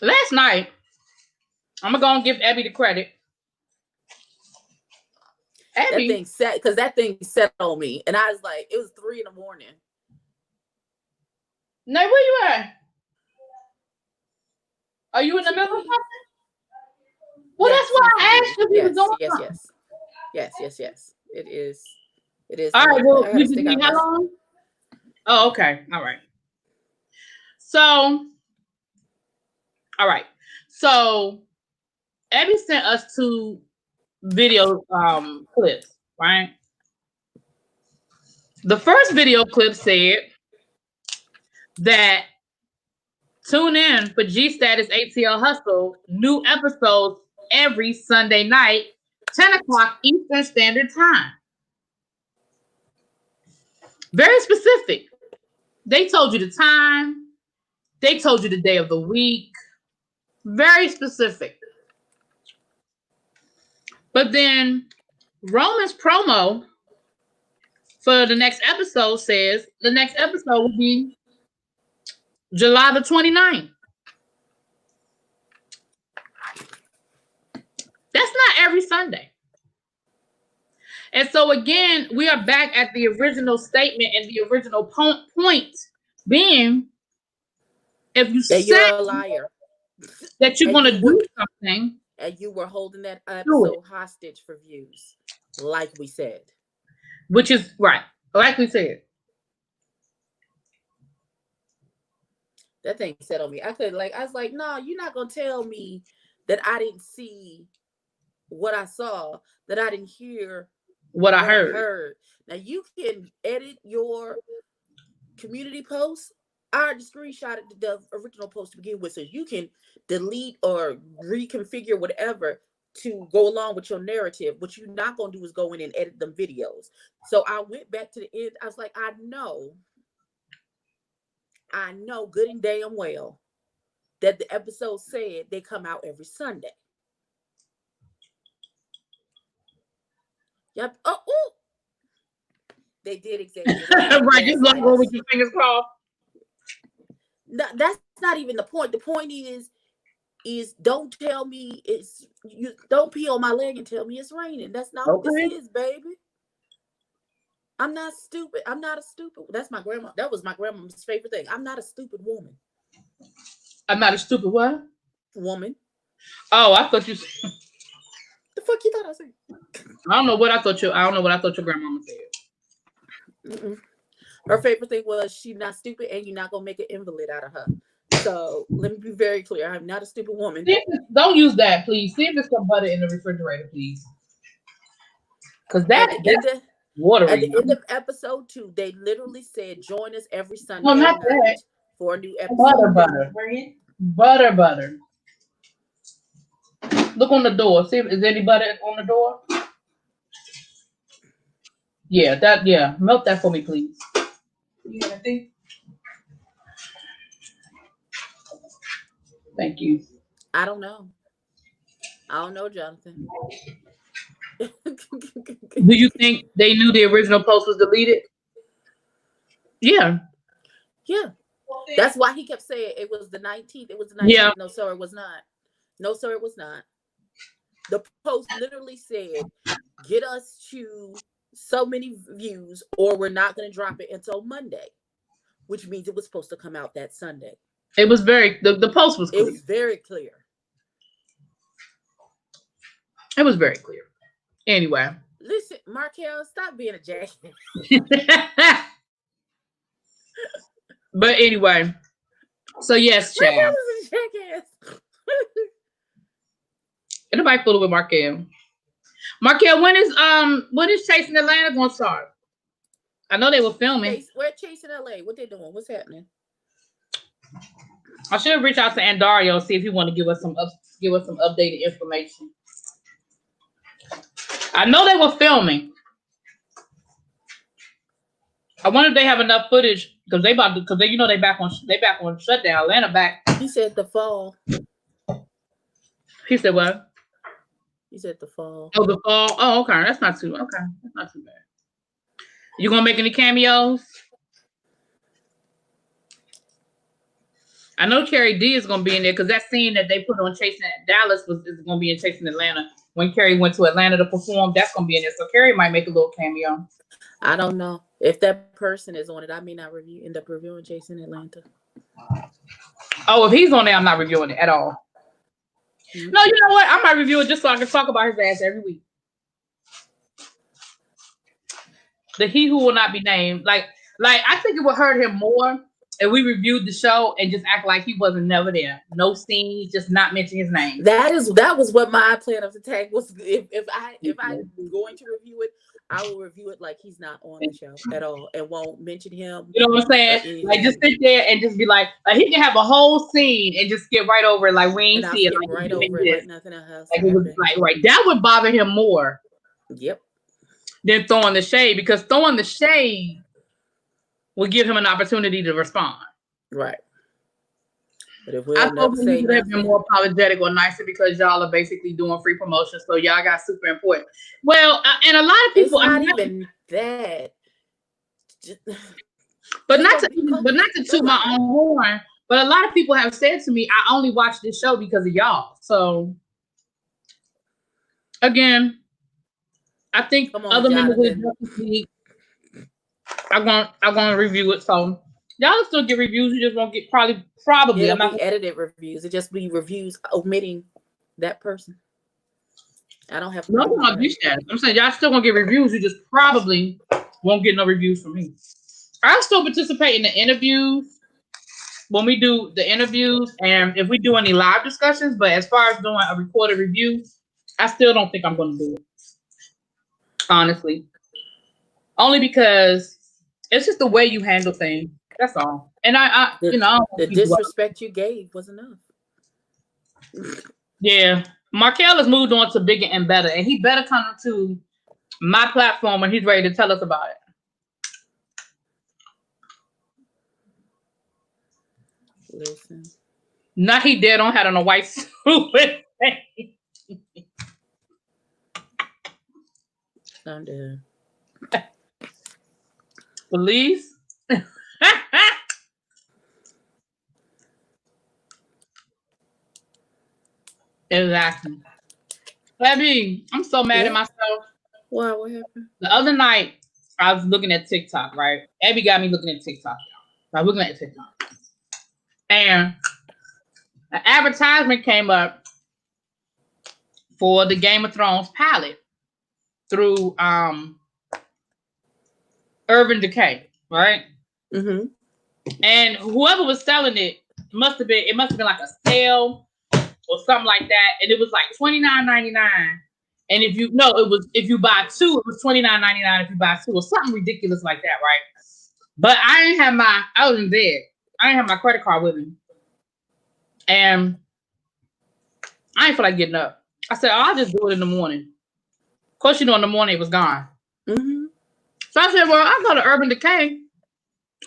last night, I'm going to give Abby the credit. Abby. That thing set on me. And I was like, it was 3 a.m. Nay, where you at? Are you in the middle of something? Well, yes, that's why I asked if you was doing Yes. It is. All right, well, you just need how long? Oh, okay. All right. So, all right. So, Abby sent us 2 video clips, right? The first video clip said that tune in for G Status ATL Hustle, new episodes every Sunday night, 10 o'clock Eastern Standard Time. Very specific. They told you the time. They told you the day of the week. Very specific. But then Roman's promo for the next episode says the next episode will be July the 29th. That's not every Sunday. And so again, we are back at the original statement and the original point being, if you say you're a liar, that you're going to do something, and you were holding that episode hostage for views, like we said, which is right, like we said. That thing set on me. I was like, no, you're not gonna tell me that I didn't see what I saw, that I didn't hear what I heard. Now you can edit your community posts. I already screenshotted the original post to begin with, so you can delete or reconfigure whatever to go along with your narrative. What you're not gonna do is go in and edit them videos. So I went back to the end. I was like, I know good and damn well that the episode said they come out every Sunday. Yep. Oh. They did exactly that. Right, just like go with your fingers crossed. No, that's not even the point. The point is don't tell me you don't pee on my leg and tell me it's raining. That's not what this is, baby. I'm not stupid. I'm not a stupid. That's my grandma. That was my grandma's favorite thing. I'm not a stupid woman. I'm not a stupid what? Woman. Oh, I thought you. The fuck you thought I said? I don't know what I thought your grandmama said. Mm-mm. Her favorite thing was she's not stupid and you're not gonna make an invalid out of her. So let me be very clear. I'm not a stupid woman. Don't use that, please. See if there's some butter in the refrigerator, please. Because that's water. At the end of episode 2, they literally said, "Join us every Sunday night for a new episode." Butter. Look on the door. See if is any butter on the door. Yeah, melt that for me, please. You got a thing? Thank you. I don't know, Jonathan. Do you think they knew the original post was deleted? Yeah. That's why he kept saying it was the 19th. It was the 19th. Yeah. No, sir, it was not. The post literally said, "Get us to so many views, or we're not going to drop it until Monday," which means it was supposed to come out that Sunday. It was the post was clear. It was very clear. It was very clear. Anyway. Listen, Markel, stop being a jackass. But anyway. So yes, Chad. Markel is a jackass. Anybody fool with Markel? Markel, when is Chasing Atlanta gonna start? I know they were filming. We're Chasing LA. What they doing? What's happening? I should reach out to Andario, see if he want to give us some updated information. I know they were filming. I wonder if they have enough footage because they back on shutdown. Atlanta back. He said the fall. He said what? He said the fall. Oh, the fall. Oh, okay. That's not too bad. You gonna make any cameos? I know Carrie D is gonna be in there because that scene that they put on Chasing Dallas is gonna be in Chasing Atlanta. When Carrie went to Atlanta to perform, that's gonna be in there. So Carrie might make a little cameo. I don't know if that person is on it. I may not end up reviewing Chasing Atlanta. Oh, if he's on there, I'm not reviewing it at all. Mm-hmm. No, you know what? I might review it just so I can talk about his ass every week. The He Who Will Not Be Named. Like I think it would hurt him more if we reviewed the show and just act like he wasn't never there. No scenes, just not mention his name. That was what my plan of attack was. If I'm going to review it, I will review it like he's not on the show at all and won't mention him. You know what I'm saying? Like just sit there and just be like he can have a whole scene and just get right over it like we ain't see it. Like, right over it like nothing else. Like it was like right. That would bother him more. Yep. Than throwing the shade, because throwing the shade would give him an opportunity to respond. Right. But if we'll never say nothing, have been more apologetic or nicer because y'all are basically doing free promotion, so y'all got super important. Well, and a lot of people, it's not even that. But not to toot my own horn. But a lot of people have said to me, "I only watch this show because of y'all." So again, I think other members of the Justice League are gonna review it. So y'all still get reviews. You just won't get probably. It'll be edited reviews. It just be reviews omitting that person. I don't have. No, I'm saying y'all still gonna get reviews. You just probably won't get no reviews from me. I'll still participate in the interviews when we do the interviews, and if we do any live discussions. But as far as doing a recorded review, I still don't think I'm gonna do it. Honestly, only because it's just the way you handle things. That's all. And the disrespect you gave was enough. Yeah, Markel has moved on to bigger and better, and he better come to my platform when he's ready to tell us about it. Listen, not he dead on had on a white suit with me. I'm dead. Police. Exactly. I'm so mad at myself. Why? What happened? The other night, I was looking at TikTok, right? Abby got me looking at TikTok, y'all. I was looking at TikTok. And an advertisement came up for the Game of Thrones palette through Urban Decay, right? Mm-hmm. And whoever was selling it must have been like a sale or something like that, and it was like $29.99. And if you buy two, it was $29.99 if you buy two, or something ridiculous like that, right? But I was in bed. I didn't have my credit card with me, and I didn't feel like getting up. I said, I'll just do it in the morning. Of course, in the morning it was gone. Mm-hmm. So I said, well, I'll go to Urban Decay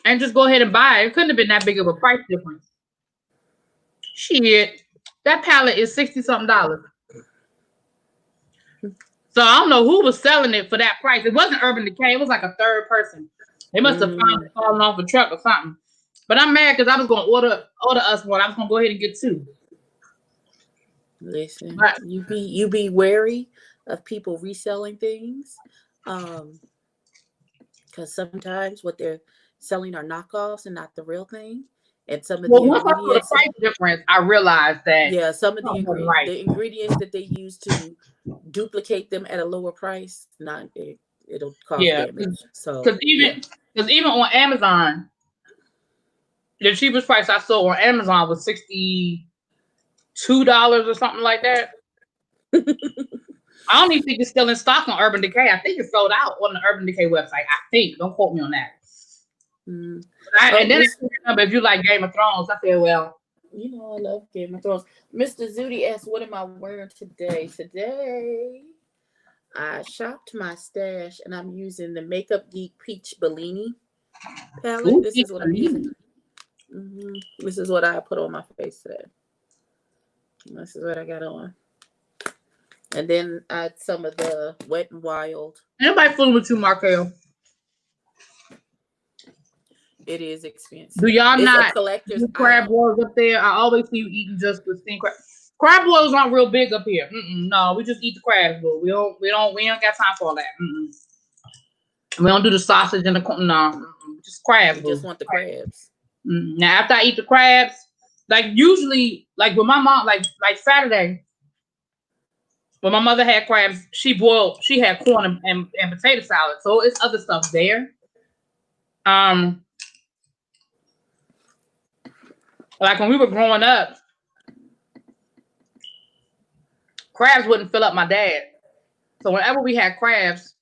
and just go ahead and buy it. It couldn't have been that big of a price difference. Shit, that palette is $60-something. So I don't know who was selling it for that price. It wasn't Urban Decay. It was like a third person. They must have found it falling off a truck or something. But I'm mad because I was going to order us one. I was going to go ahead and get two. Listen, you be wary of people reselling things, because sometimes what they're selling are knockoffs and not the real thing. And some of the ingredients, the price difference, I realized that some of the ingredients that they use to duplicate them at a lower price, it'll cause damage. So because even on Amazon, the cheapest price I saw on Amazon was $62 or something like that. I don't even think it's still in stock on Urban Decay. I think it's sold out on the Urban Decay website. I think. Don't quote me on that. And then if you like Game of Thrones, I said, well, I love Game of Thrones. Mr. Zudi asked, what am I wearing today? Today, I shopped my stash and I'm using the Makeup Geek Peach Bellini palette. This is what I'm using. Mm-hmm. This is what I put on my face today. This is what I got on. And then I had some of the Wet n Wild. Anybody fooling with you, Markel? It is expensive. Do y'all not collector's crab boils up there? I always see you eating just the steamed crab. Crab boils aren't real big up here. No, we just eat the crabs, but we don't got time for all that. We don't do the sausage and the just crabs. We just want the crabs. Now after I eat the crabs, like usually, like with my mom, like Saturday, when my mother had crabs, she had corn and potato salad. So it's other stuff there. Like when we were growing up, crabs wouldn't fill up my dad. So whenever we had crabs,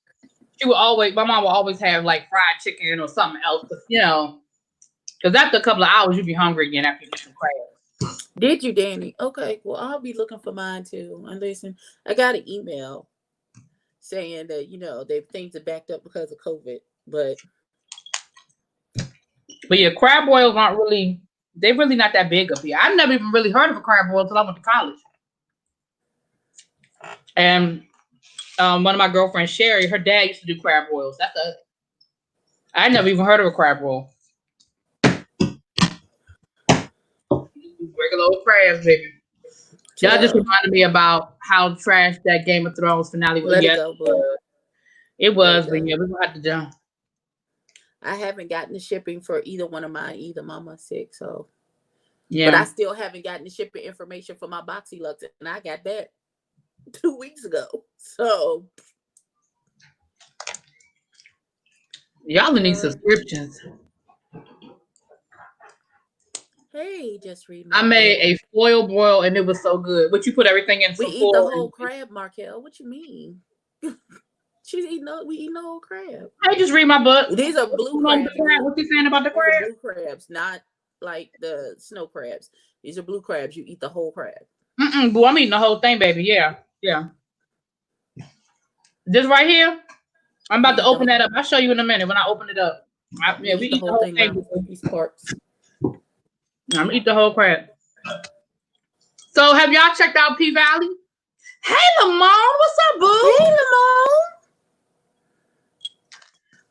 my mom would always have like fried chicken or something else, because after a couple of hours, you'd be hungry again after you eat some crabs. Did you, Danny? Okay, well, I'll be looking for mine too. And listen, I got an email saying that, things are backed up because of COVID, but But yeah, crab boils aren't really. They're really not that big up here. I've never even really heard of a crab boil until I went to college. And one of my girlfriends, Sherry, her dad used to do crab boils. I never even heard of a crab boil. Regular old crabs, baby. Y'all just reminded me about how trash that Game of Thrones finale was. Let it go, boo. It was, but yeah, we're gonna have to jump. I haven't gotten the shipping for either one of mine, either. Mama's sick, so yeah. But I still haven't gotten the shipping information for my Boxy Lux, and I got that 2 weeks ago. So y'all need subscriptions. Hey, just read. I made a foil boil and it was so good. But you put everything in. We eat the whole crab, Markel. What you mean? We eating the whole crab. I just read my book. These are blue crabs. What you saying about the crab? Blue crabs, not like the snow crabs. These are blue crabs. You eat the whole crab. Boo, I'm eating the whole thing, baby. Yeah. This right here. I'm about to open that up. I'll show you in a minute when I open it up. We eat the whole thing. These parts. I'm gonna eat the whole crab. So have y'all checked out P Valley? Hey Lamone, what's up, boo? Hey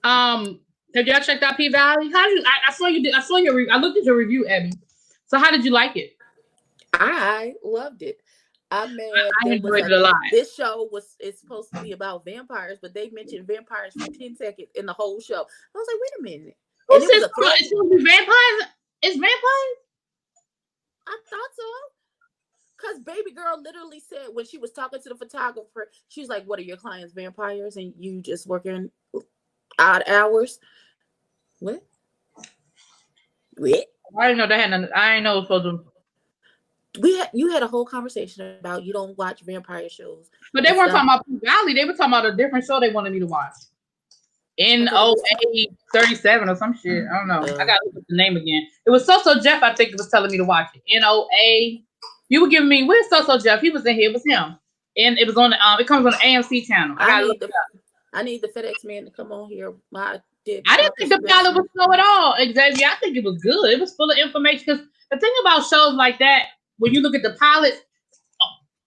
Lamone. Have y'all checked out P Valley? How did you? I saw you did. I saw your. I looked at your review, Abby. So how did you like it? I loved it. I enjoyed it a lot. This show it's supposed to be about vampires, but they mentioned vampires for 10 seconds in the whole show. I was like, wait a minute. Who says it's supposed to be vampires? It's vampires? I thought so. Because baby girl literally said when she was talking to the photographer, she's like, what are your clients, vampires? And you just working odd hours? What? I didn't know they had none. I didn't know it was supposed to. You had a whole conversation about you don't watch vampire shows. But they weren't talking about P Valley. They were talking about a different show they wanted me to watch. NOA 37 or some shit. I don't know. I gotta look at the name again. It was So Jeff, I think it was telling me to watch it. NOA. You were giving me, where's So Jeff? He was in here. It was him. And it was on the it comes on the AMC channel. I need the FedEx man to come on here. I didn't think the pilot was slow at all, Xavier. I think it was good. It was full of information. Because the thing about shows like that, when you look at the pilot,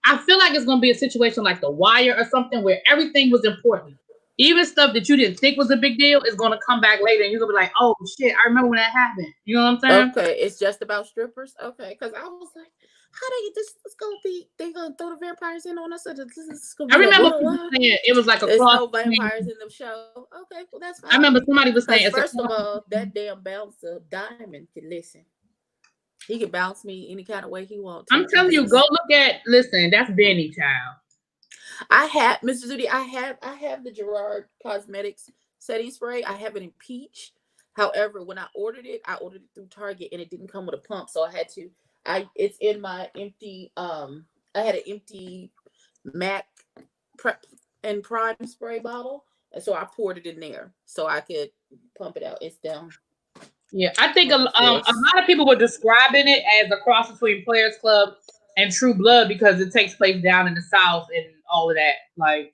I feel like it's gonna be a situation like The Wire or something where everything was important. Even stuff that you didn't think was a big deal is going to come back later, and you're going to be like, oh, shit, I remember when that happened. You know what I'm saying? Okay, it's just about strippers? Okay, because I was like, how it's going to be, they going to throw the vampires in on us? Or this is gonna be I remember saying it was like a There's no vampires in the show. Okay, well, that's fine. I remember somebody was saying, first of all, that damn bouncer, Diamond, can listen. He can bounce me any kind of way he wants. I'm telling you, go look at, listen, that's Benny, child. I have, Mr. Zudi, I have the Gerard Cosmetics setting spray. I have it in peach. However, when I ordered it through Target and it didn't come with a pump. So it's in my empty, I had an empty MAC Prep and Prime spray bottle. And so I poured it in there so I could pump it out. It's down. Yeah, I think a lot of people were describing it as a cross between Players Club and True Blood because it takes place down in the South and all of that. Like,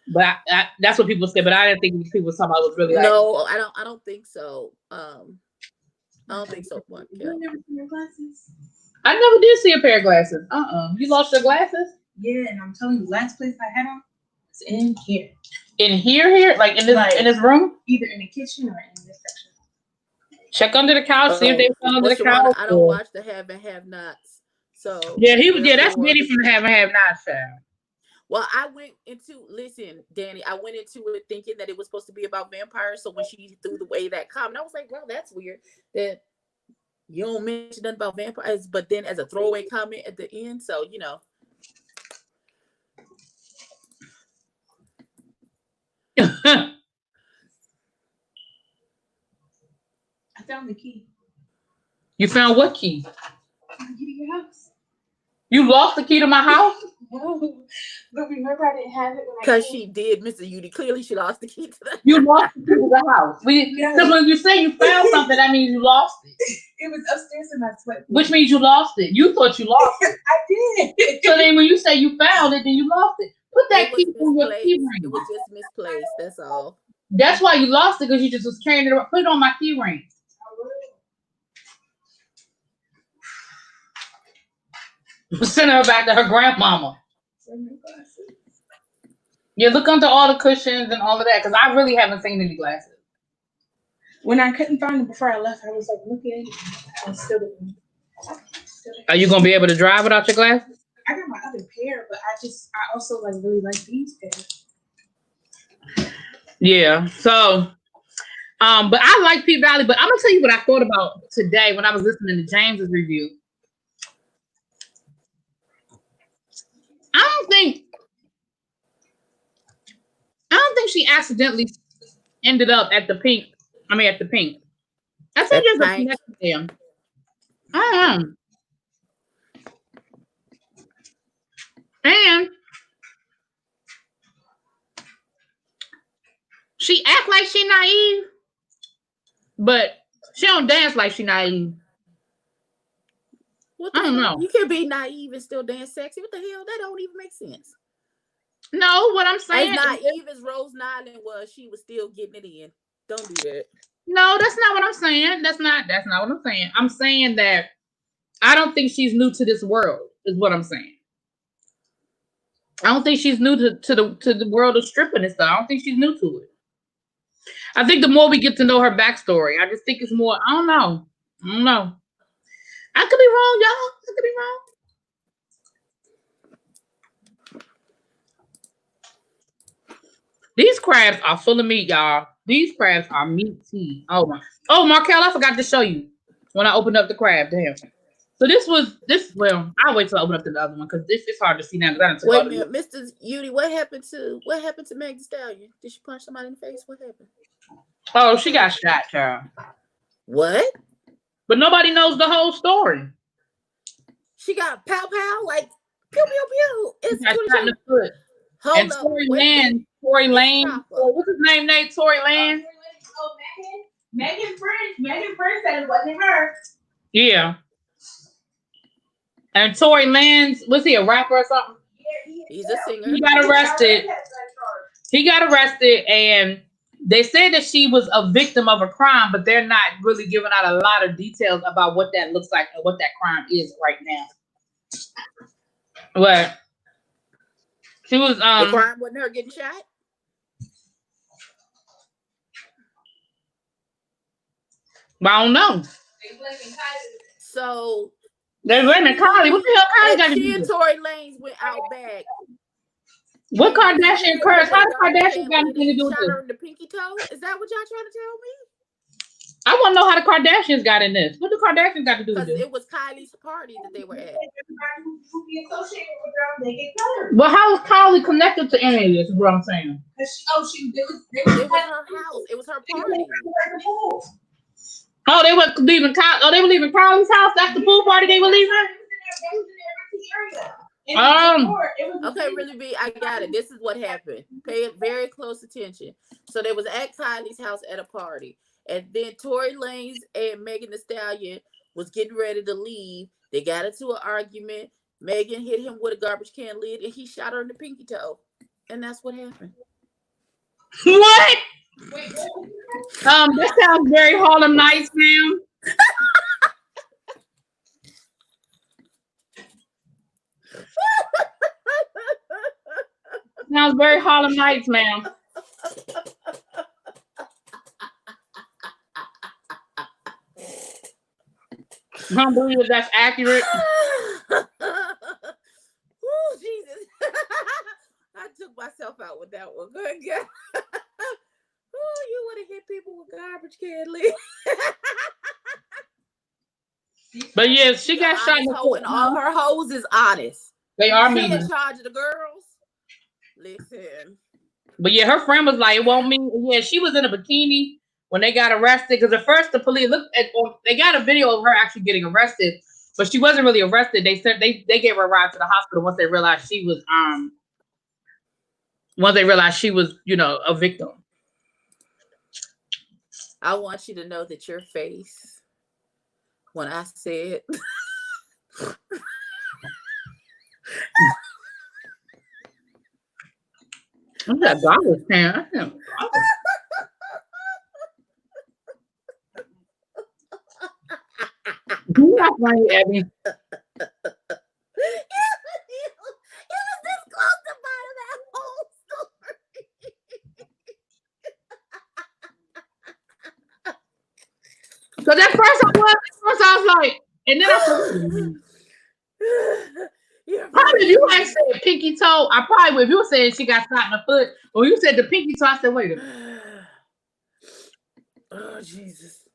but that's what people said. But I didn't think people were talking about it was really. No, I don't think so. I don't think so. You never seen your glasses? I never did see a pair of glasses. You lost your glasses? Yeah, and I'm telling you, the last place I had them was in here. In here, like in this room, either in the kitchen or in this section. Check under the couch, see if they fell under the couch. I don't watch the Have and Have Nots. So yeah, that's Benny from the Have and Have Nots show. Well, listen, Danny, I went into it thinking that it was supposed to be about vampires. So when she threw away that comment, I was like, well, that's weird that you don't mention nothing about vampires, but then as a throwaway comment at the end. So, you know. I found the key. You found what key? The key to your house. You lost the key to my house? No, but remember I didn't have it when because she did, Mr. Udy. Clearly, she lost the key to the. You lost the key to the house. Because when you say you found something, that means you lost it. It was upstairs in my sweatpants. Which means you lost it. You thought you lost it. I did. So then, when you say you found it, then you lost it. Put that key on your key ring. It was just misplaced. That's all. That's why you lost it because you just was carrying it. Put it on my key ring. Send her back to her grandmama. Yeah, look under all the cushions and all of that, because I really haven't seen any glasses. When I couldn't find them before I left, I was like looking. I still didn't. Are you gonna be able to drive without your glasses? I got my other pair, but I also like really like these pairs. Yeah. So, but I like P Valley. But I'm gonna tell you what I thought about today when I was listening to James's review. I don't think she accidentally ended up at the pink. I mean, at the pink. I think there's a connection there. I don't know. And she act like she naive, but she don't dance like she naive. What the I don't hell? know. You can be naive and still dance sexy. What the hell? That don't even make sense. No, what I'm saying, as naive as Rose Nyland was, she was still getting it in. Don't do that. No, that's not what I'm saying. That's not what I'm saying. I'm saying that I don't think she's new to this world, is what I'm saying. I don't think she's new to the world of stripping and stuff. I don't think she's new to it. I think the more we get to know her backstory, I just think it's more. I don't know. I could be wrong, y'all. I could be wrong. These crabs are full of meat, y'all. These crabs are meaty. Oh my. Oh, Markel, I forgot to show you when I opened up the crab. Damn. So well, I'll wait till I open up the other one because this is hard to see now. Wait a minute, Mr. Yudi, what happened to Meg Thee Stallion? Did she punch somebody in the face? What happened? Oh, she got shot, child. What? But nobody knows the whole story. She got pow pow, like pew pew pew. It's got shot in the foot. Hold up. Tory Lane. What's his name? Tory Lane. Oh, Megan Prince said it wasn't her. Yeah. And Tory Lanez, was he a rapper or something? Yeah, he's a singer. He got arrested, and they said that she was a victim of a crime, but they're not really giving out a lot of details about what that looks like and what that crime is right now. What? She was the crime wasn't her getting shot? I don't know. So they're blaming Kylie. What the hell Kylie got to do? She and Tory Lanez went out back. What Kardashian curse? How does Kardashian got anything to do with this? Shot her in the pinky toe? Is that what y'all trying to tell me? I want to know how the Kardashians got in this. What do Kardashians got to do with this? Because it was Kylie's party that they were at. Well, how is Kylie connected to any of this? Is what I'm saying. It was her house. It was her party. Oh, they were leaving Kylie's house. That's the pool party they were leaving. Okay, really big. I got it. This is what happened. Pay very close attention. So they was at Kylie's house at a party, and then Tory Lanez and Megan Thee Stallion was getting ready to leave. They got into an argument. Megan hit him with a garbage can lid, and he shot her in the pinky toe, and that's what happened. What? That sounds very Harlem Nights, ma'am. Sounds very Harlem Nights, ma'am. I don't believe if that's accurate. Oh, Jesus. I took myself out with that one. Good God. Oh, you would have hit people with garbage can lid. But yeah, she got shot in the foot. And all her hoes is honest. They are she mean. in charge of the girls. Listen. But yeah, her friend was like, it won't mean. Yeah, she was in a bikini when they got arrested. Because at first the police they got a video of her actually getting arrested, but she wasn't really arrested. They said they gave her a ride to the hospital once they realized she was a victim. I want you to know that your face when I said I'm that garbage can. You're not funny, Abby. Because at first I was like, and then I thought, probably if you had said pinky toe, I probably would. If you were saying she got shot in the foot, or you said the pinky toe, I said, wait a minute. Oh, Jesus.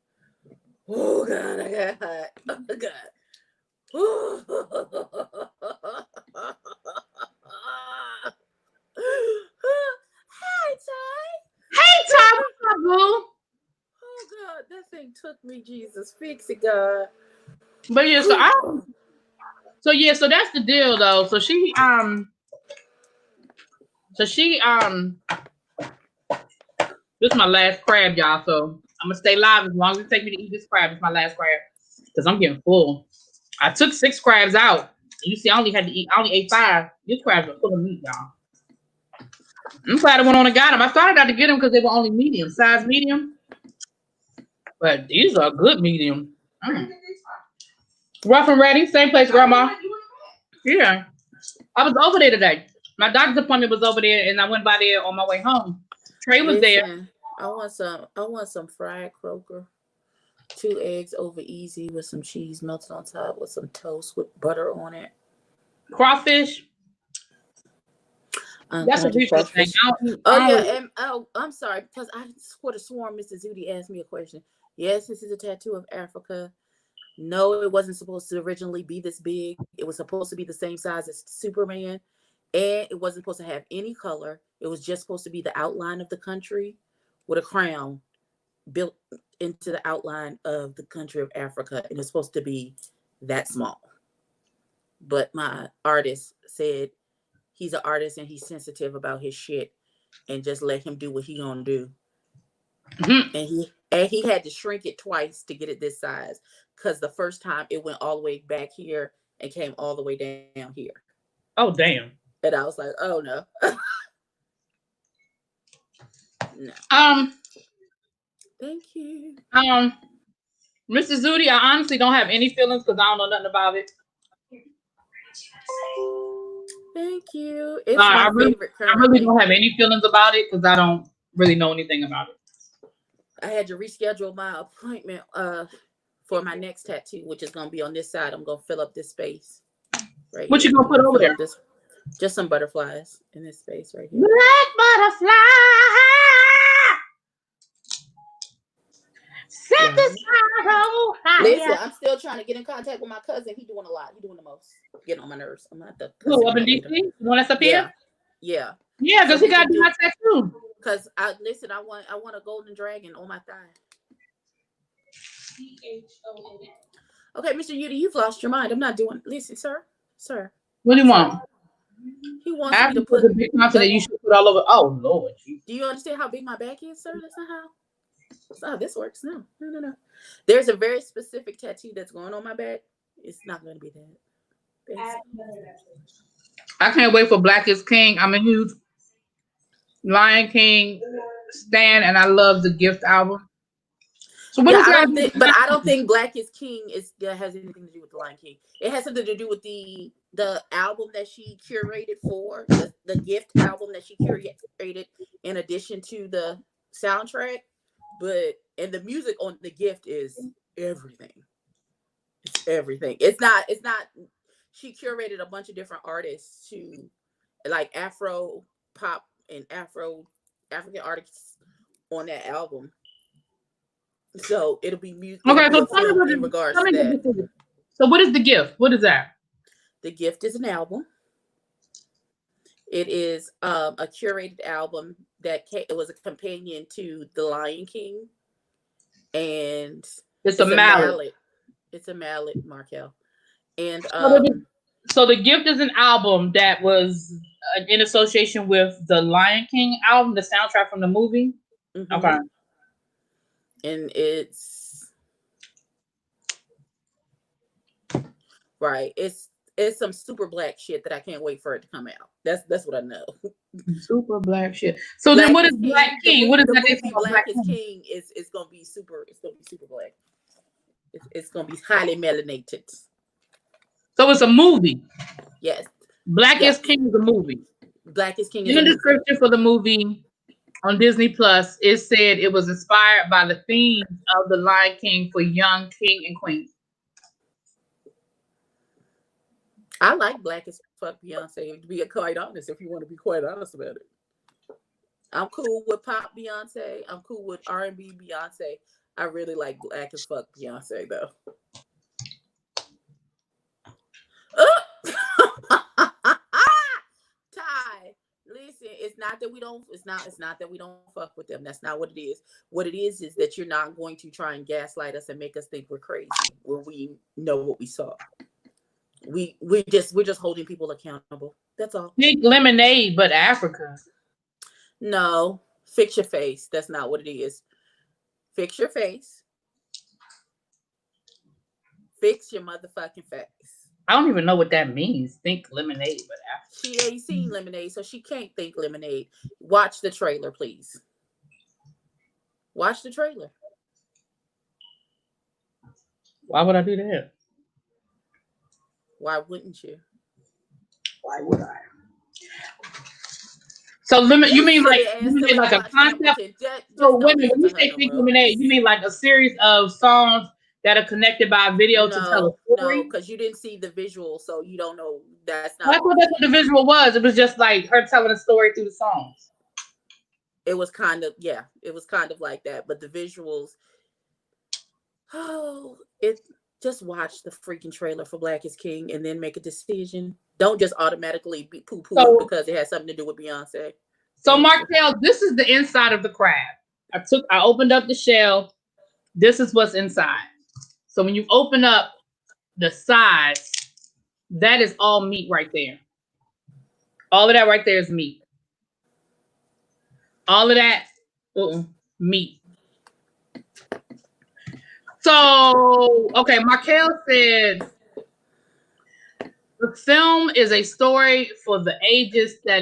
Oh, God, I got hot. Oh, God. Oh. Hi, Ty. Hey, Ty, what's up, boo? Oh, God, that thing took me, Jesus. Fix it, God. But yeah, so that's the deal, though. So she this is my last crab, y'all. So I'm gonna stay live as long as it takes me to eat this crab. It's my last crab because I'm getting full. I took 6 crabs out. You see, I only ate 5. These crabs are full of meat, y'all. I'm glad I went on and got them. I started out to get them because they were only medium, size medium. But these are good medium. Rough and ready, same place, Grandma. Yeah. I was over there today. My doctor's appointment was over there, and I went by there on my way home. Trey was there. I want some fried croaker. 2 eggs over easy with some cheese melted on top with some toast with butter on it. Crawfish. That's a visual thing. I'm sorry because I could have sworn Mr. Zudi asked me a question. Yes, this is a tattoo of Africa. No, it wasn't supposed to originally be this big. It was supposed to be the same size as Superman, and it wasn't supposed to have any color. It was just supposed to be the outline of the country with a crown built into the outline of the country of Africa, and it's supposed to be that small. But my artist said he's an artist and he's sensitive about his shit, and just let him do what he gonna do. Mm-hmm. And he had to shrink it twice to get it this size because the first time it went all the way back here and came all the way down here. Oh damn! And I was like, oh no. No. Thank you. Mr. Zudi, I honestly don't have any feelings because I don't know nothing about it. Thank you. It's my favorite. I really don't have any feelings about it because I don't really know anything about it. I had to reschedule my appointment for my next tattoo, which is gonna be on this side. I'm gonna fill up this space. Right. What you gonna put over there? Just some butterflies in this space right here. Black butterfly. Set the shadow higher. Listen, I'm still trying to get in contact with my cousin. He doing a lot. He doing the most. Getting on my nerves. I'm not the. Who up in DC? The one that's up here? Yeah. Yeah, because he got to do my tattoo. Because I want a golden dragon on my thigh. Okay, Mr. Yudi, you've lost your mind. I'm not doing. Listen, sir. What do you want? He wants me to put a big content that you should put all over. Oh Lord. Do you understand how big my back is, sir? That's not how this works. No. There's a very specific tattoo that's going on my back. It's not going to be that. I can't wait for Black is King. I'm a huge Lion King stan, and I love the Gift album. So what I don't think Black is King has anything to do with the Lion King. It has something to do with the album that she curated for the Gift album that she curated in addition to the soundtrack. And the music on the Gift is everything. It's everything. It's not. She curated a bunch of different artists to like Afro pop and African artists on that album. So it'll be music. Okay, so tell me in regards to that. So what is the Gift? What is that? The Gift is an album. It is a curated album it was a companion to The Lion King, and it's a mallet. It's a mallet, Markel. And so the Gift is an album that was in association with the Lion King album, the soundtrack from the movie. Mm-hmm. Okay. And it's right. It's some super black shit that I can't wait for it to come out. That's what I know. Super black shit. So then, what is Black King? What is that? Black is King is gonna be super. It's gonna be super black. It's gonna be highly melanated. So it's a movie. Yes. Black is King is a movie. Black is King. In the description for the movie, on Disney Plus. It said it was inspired by the themes of the Lion King for young king and queen. I like Black as Fuck Beyonce, to be quite honest, if you want to be quite honest about it. I'm cool with pop Beyonce. I'm cool with R&B Beyonce. I really like Black as Fuck Beyonce, though. Ty, listen, it's not that we don't fuck with them. That's not what it is. What it is that you're not going to try and gaslight us and make us think we're crazy when we know what we saw. We're just holding people accountable. That's all. Think Lemonade, but Africa. No, fix your face. That's not what it is. Fix your face. Fix your motherfucking face. I don't even know what that means. Think Lemonade, but Africa. She ain't seen Lemonade, so she can't think Lemonade. Watch the trailer, please. Watch the trailer. Why would I do that? Why wouldn't you? Why would I? So you mean like a concept? So when you say Think Lemonade, you mean like a series of songs that are connected by a video to tell a story? No, because you didn't see the visual, so you don't know. That's not. I thought that's what the visual was. It was just like her telling a story through the songs. It was kind of like that, but the visuals. Just watch the freaking trailer for Black is King and then make a decision. Don't just automatically be poo-poo because it has something to do with Beyonce. So Markel, this is the inside of the crab. I opened up the shell. This is what's inside. So when you open up the sides, that is all meat right there. All of that right there is meat. All of that, meat. So, okay, Markel said the film is a story for the ages that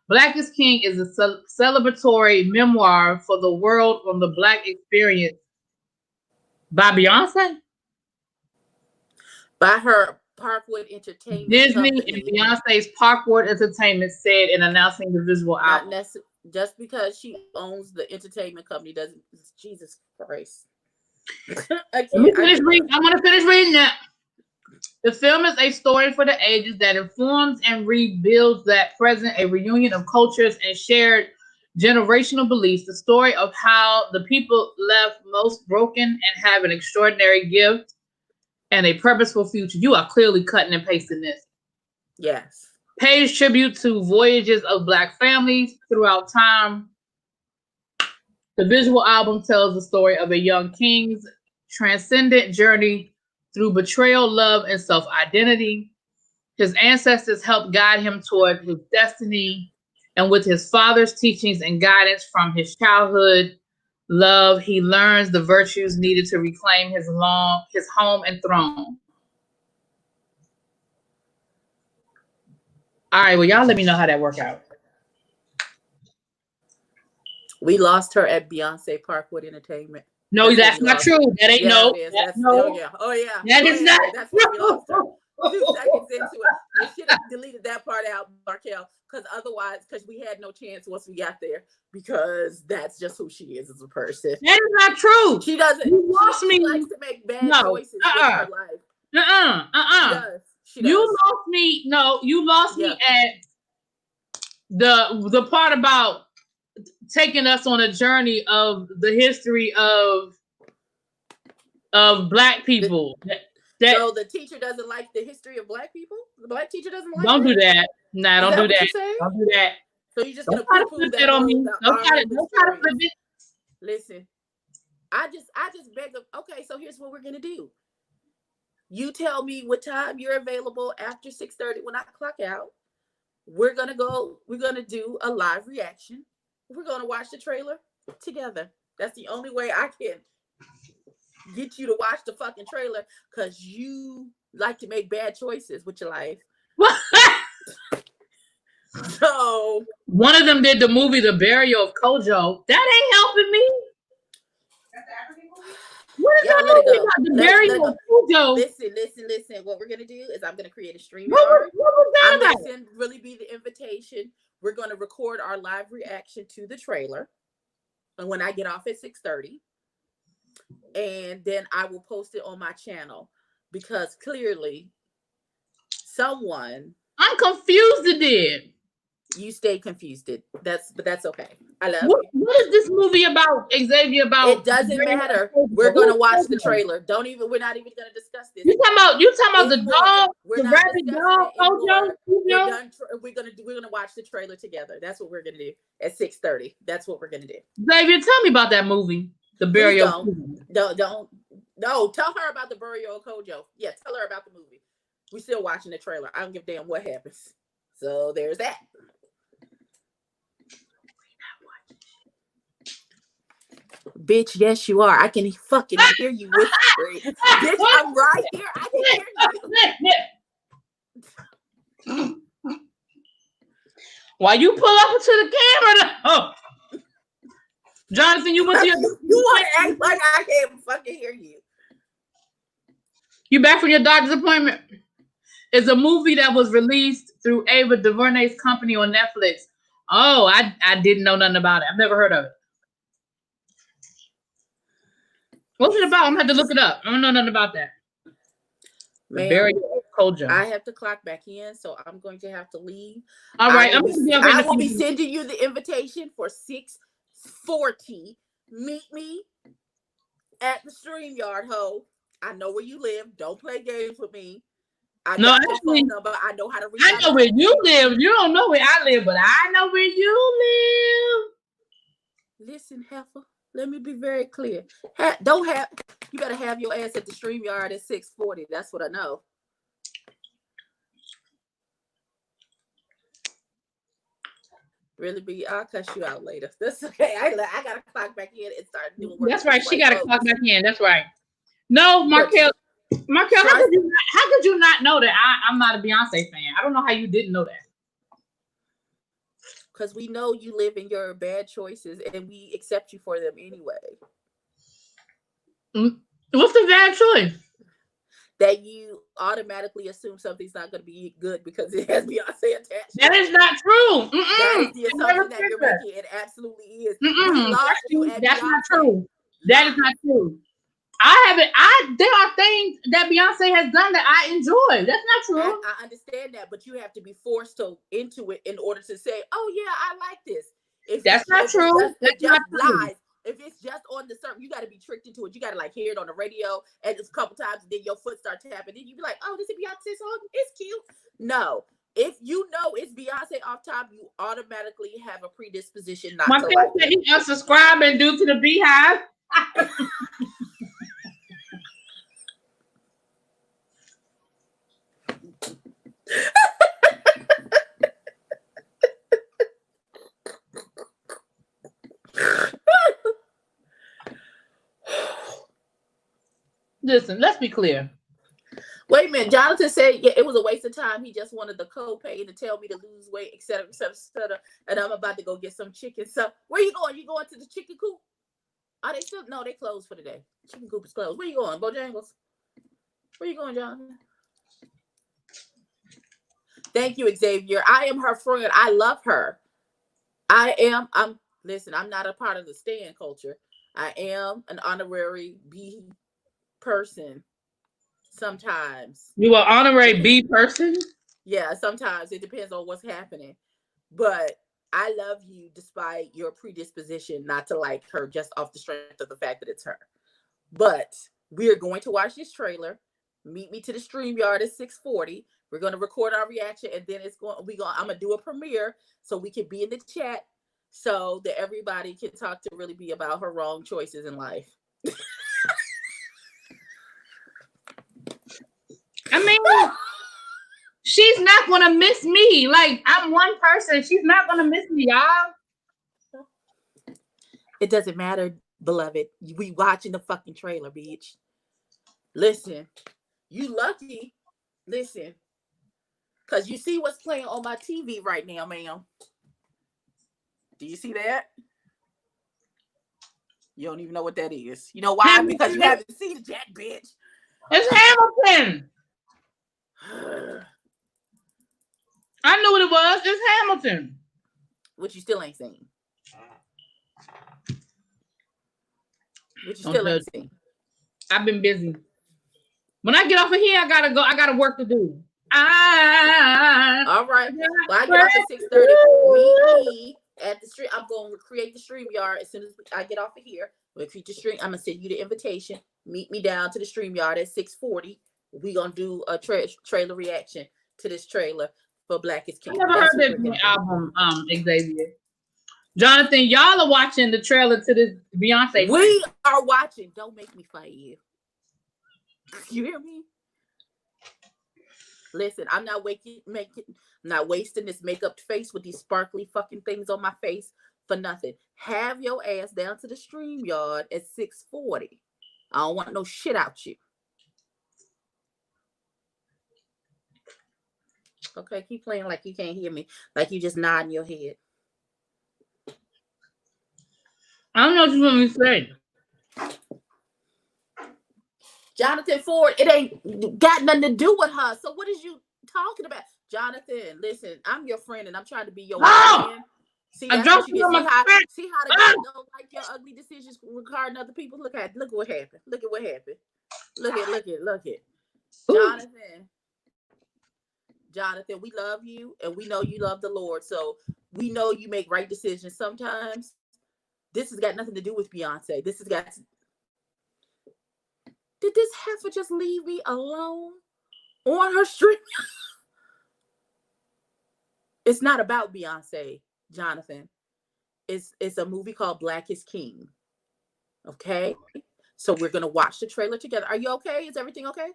Black is King is a celebratory memoir for the world on the Black experience by Beyonce? By her Parkwood Entertainment Disney company. And Beyonce's Parkwood Entertainment said in announcing the visual album. Just because she owns the entertainment company doesn't. Jesus Christ. I want to finish reading that. The film is a story for the ages that informs and rebuilds that present, a reunion of cultures and shared generational beliefs. The story of how the people left most broken and have an extraordinary gift and a purposeful future. You are clearly cutting and pasting this. Yes. Pays tribute to voyages of Black families throughout time. The visual album tells the story of a young king's transcendent journey through betrayal, love, and self-identity. His ancestors helped guide him toward his destiny, and with his father's teachings and guidance from his childhood love, he learns the virtues needed to reclaim his home and throne. All right, well, y'all let me know how that worked out. We lost her at Beyonce Parkwood Entertainment. No, that's not true. That ain't no. Oh yeah. That is not. That's where we lost her. 2 seconds into it, you should have deleted that part out, Markel, because we had no chance once we got there, because that's just who she is as a person. That is not true. She doesn't. You lost me. She likes to make bad choices with her life. She does. You lost me. No, you lost me at the part about taking us on a journey of the history of Black people. So the teacher doesn't like the history of Black people? The Black teacher doesn't like Don't do that. Nah, don't do that. Don't do that. So you're just going to put that on me? Don't try to flip it. Listen, I just beg of, okay, so here's what we're going to do. You tell me what time you're available after 6:30 when I clock out. We're going to do a live reaction. We're going to watch the trailer together. That's the only way I can get you to watch the fucking trailer, because you like to make bad choices with your life. So one of them did the movie The Burial of Kojo. That ain't helping me. What is that movie about? The burial of Cujo. Listen. What we're gonna do is I'm gonna create a stream. What was that about? I'm gonna really be the invitation. We're gonna record our live reaction to the trailer, and when I get off at 6:30, and then I will post it on my channel because clearly, someone. I'm confused. It did. You stay confused. But that's okay. I love you. What is this movie about, Xavier? About it doesn't matter. We're gonna watch the trailer. We're not even gonna discuss this. You talking about the dog? We're the not rabbit dog? We're done. We're gonna watch the trailer together. That's what we're gonna do at 6:30. That's what we're gonna do. Xavier, tell me about that movie, The Burial. Don't. No, tell her about The Burial of Kojo. Yeah, tell her about the movie. We're still watching the trailer. I don't give a damn what happens. So there's that. Bitch, yes, you are. I can fucking hear you whispering. Bitch, I'm right here. I can hear you. Why you pull up into the camera? Oh, Jonathan, you went to your. You want to act like I can't fucking hear you. You back from your doctor's appointment? It's a movie that was released through Ava DuVernay's company on Netflix. Oh, I didn't know nothing about it. I've never heard of it. What's it about? I'm gonna have to look it up. I don't know nothing about that. Kojo. I have to clock back in, so I'm going to have to leave. All right, I will be sending you the invitation for 6:40. Meet me at the StreamYard, ho. I know where you live. Don't play games with me. I know your phone number. I know how to reach. I know where you live. You don't know where I live, but I know where you live. Listen, heifer. Let me be very clear. You better have your ass at the StreamYard at 6:40. That's what I know. Really be, I'll cuss you out later. That's okay. I gotta clock back in and start doing work. That's right. She gotta clock back in. That's right. No, Markel, how could you not know that I'm not a Beyonce fan? I don't know how you didn't know that. Because we know you live in your bad choices and we accept you for them anyway. What's the bad choice? That you automatically assume something's not going to be good because it has Beyonce attached. That is not true. That is the assumption that you're making. It absolutely is. That's not true. That is not true. There are things that Beyonce has done that I enjoy. That's not true. I understand that, but you have to be forced into it in order to say, "Oh yeah, I like this." That's not true. That's not lies. If it's just on the surface, you got to be tricked into it. You got to like hear it on the radio and a couple times, and then your foot starts tapping. Then you be like, "Oh, this is Beyonce song. It's cute." No, if you know it's Beyonce off top, you automatically have a predisposition not to like it. He unsubscribing due to the Beehive. Listen, let's be clear. Wait a minute. Jonathan said it was a waste of time. He just wanted the copay to tell me to lose weight, etc., etc., etc. And I'm about to go get some chicken. So where you going? You going to the chicken coop? Are they still? No, they closed for the day. Chicken coop is closed. Where you going, Bojangles? Where you going, Jonathan? Thank you, Xavier. I am her friend. I love her. Listen, I'm not a part of the stan culture. I am an honorary B person. Sometimes. You are honorary B person? Yeah, sometimes. It depends on what's happening. But I love you despite your predisposition not to like her just off the strength of the fact that it's her. But we're going to watch this trailer. Meet me to the StreamYard at 6:40. We're going to record our reaction, and then I'm gonna do a premiere so we can be in the chat so that everybody can talk to really be about her wrong choices in life. I mean, she's not gonna miss me. Like, I'm one person. She's not gonna miss me, y'all. It doesn't matter, beloved. We watching the fucking trailer, bitch. Listen, you lucky. Listen, because you see what's playing on my TV right now, ma'am. Do you see that? You don't even know what that is. You know why? Hamilton. Because you haven't seen it yet, bitch. It's Hamilton. I knew what it was. It's Hamilton. Which you still ain't seen. Which you still ain't seen. I've been busy. When I get off of here, I gotta go. I got work to do. All right. Well, I get off at 6:30. Meet me at the stream. I'm going to create the StreamYard as soon as I get off of here. We'll create the stream. I'm gonna send you the invitation. Meet me down to the StreamYard at 6:40. We're gonna do a trailer reaction to this trailer for Black is King. I never heard that new album, Xavier. Jonathan, y'all are watching the trailer to this Beyonce. We are watching. Don't make me fight you. You hear me? Listen, I'm not wasting this makeup face with these sparkly fucking things on my face for nothing. Have your ass down to the StreamYard at 6:40. I don't want no shit out you. Okay, keep playing like you can't hear me, like you just nodding your head. I don't know what you want me to say. Jonathan Ford, it ain't got nothing to do with her. So what is you talking about? Jonathan, listen, I'm your friend and I'm trying to be your friend. See, that's what you get. See how the guy don't like your ugly decisions regarding other people? Look what happened. Look at what happened. Look at. Jonathan, we love you and we know you love the Lord. So we know you make right decisions sometimes. This has got nothing to do with Beyonce. This has got to... Did this heifer just leave me alone on her street? It's not about Beyonce, Jonathan. It's a movie called Black is King. Okay? So we're going to watch the trailer together. Are you okay? Is everything okay?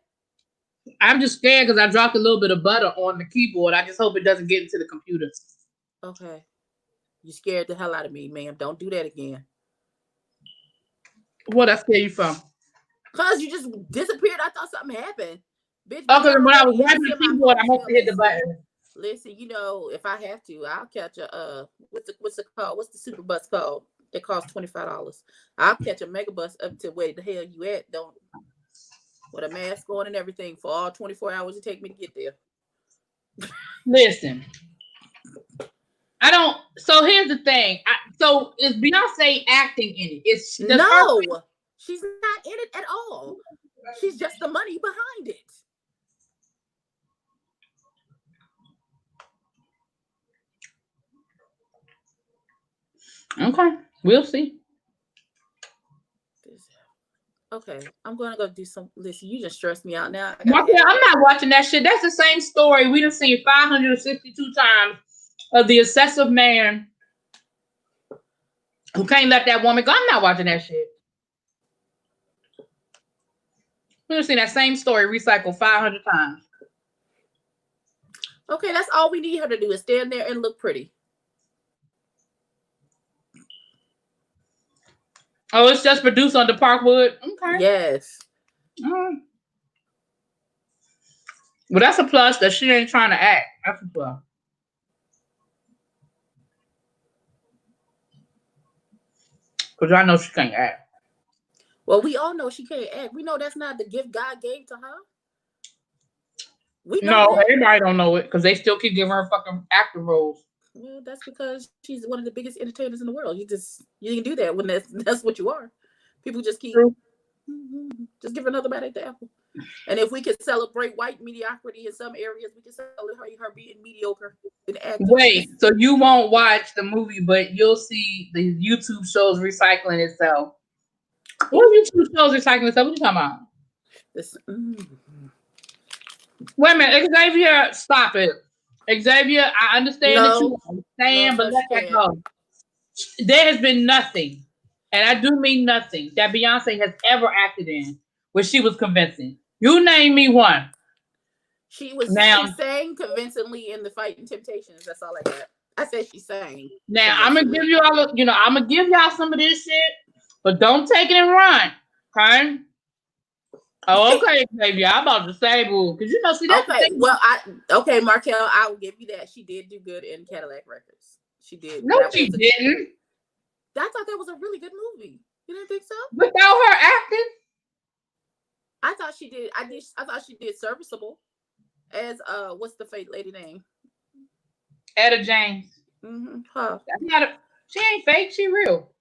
I'm just scared because I dropped a little bit of butter on the keyboard. I just hope it doesn't get into the computer. Okay. You scared the hell out of me, ma'am. Don't do that again. What I scare you from? Because you just disappeared. I thought something happened. Bitch, okay, when I was grabbing the keyboard, I hope to hit the button. Listen, you know, if I have to, I'll catch a what's it called? What's the super bus called? It costs $25. I'll catch a mega bus up to where the hell you at. Don't with a mask on and everything for all 24 hours it take me to get there. Listen. I don't. So here's the thing. So is Beyonce acting in it? No, she's not in it at all. She's just the money behind it. Okay, we'll see. Okay, I'm gonna go do some. Listen, you just stressed me out now. I'm not watching that shit. That's the same story we done seen 562 times of the obsessive man who can't let that woman go. I'm not watching that shit. We done seen that same story recycled 500 times. Okay, that's all we need her to do is stand there and look pretty. Oh, it's just produced under Parkwood? Okay. Yes. Well, that's a plus that she ain't trying to act. That's a plus. Because I know she can't act. Well, we all know she can't act. We know that's not the gift God gave to her. We know that. Everybody don't know it because they still keep giving her fucking acting roles. Well, that's because she's one of the biggest entertainers in the world. You can do that when that's what you are. People just keep just give another bite at the apple. And if we could celebrate white mediocrity in some areas, we can celebrate her being mediocre in acting. Wait, so you won't watch the movie, but you'll see the YouTube shows recycling itself. What are YouTube shows recycling itself? What are you talking about? Wait a minute, Xavier, stop it. Xavier, I understand that you understand, but let that go. There has been nothing, and I do mean nothing, that Beyonce has ever acted in where she was convincing. You name me one. She sang convincingly in the Fighting Temptations. That's all I got. I said she sang. Now I'm gonna give you all, I'm gonna give y'all some of this shit, but don't take it and run, okay? Oh, okay, baby. I'm about to say, boo, because see that's okay. Well, Markel, I will give you that. She did do good in Cadillac Records. She did. No, she didn't. I thought that was a really good movie. You didn't think so? Without her acting? I thought she did. I thought she did serviceable. As what's the fake lady name? Etta James. Mm-hmm. Huh. She ain't fake. She real.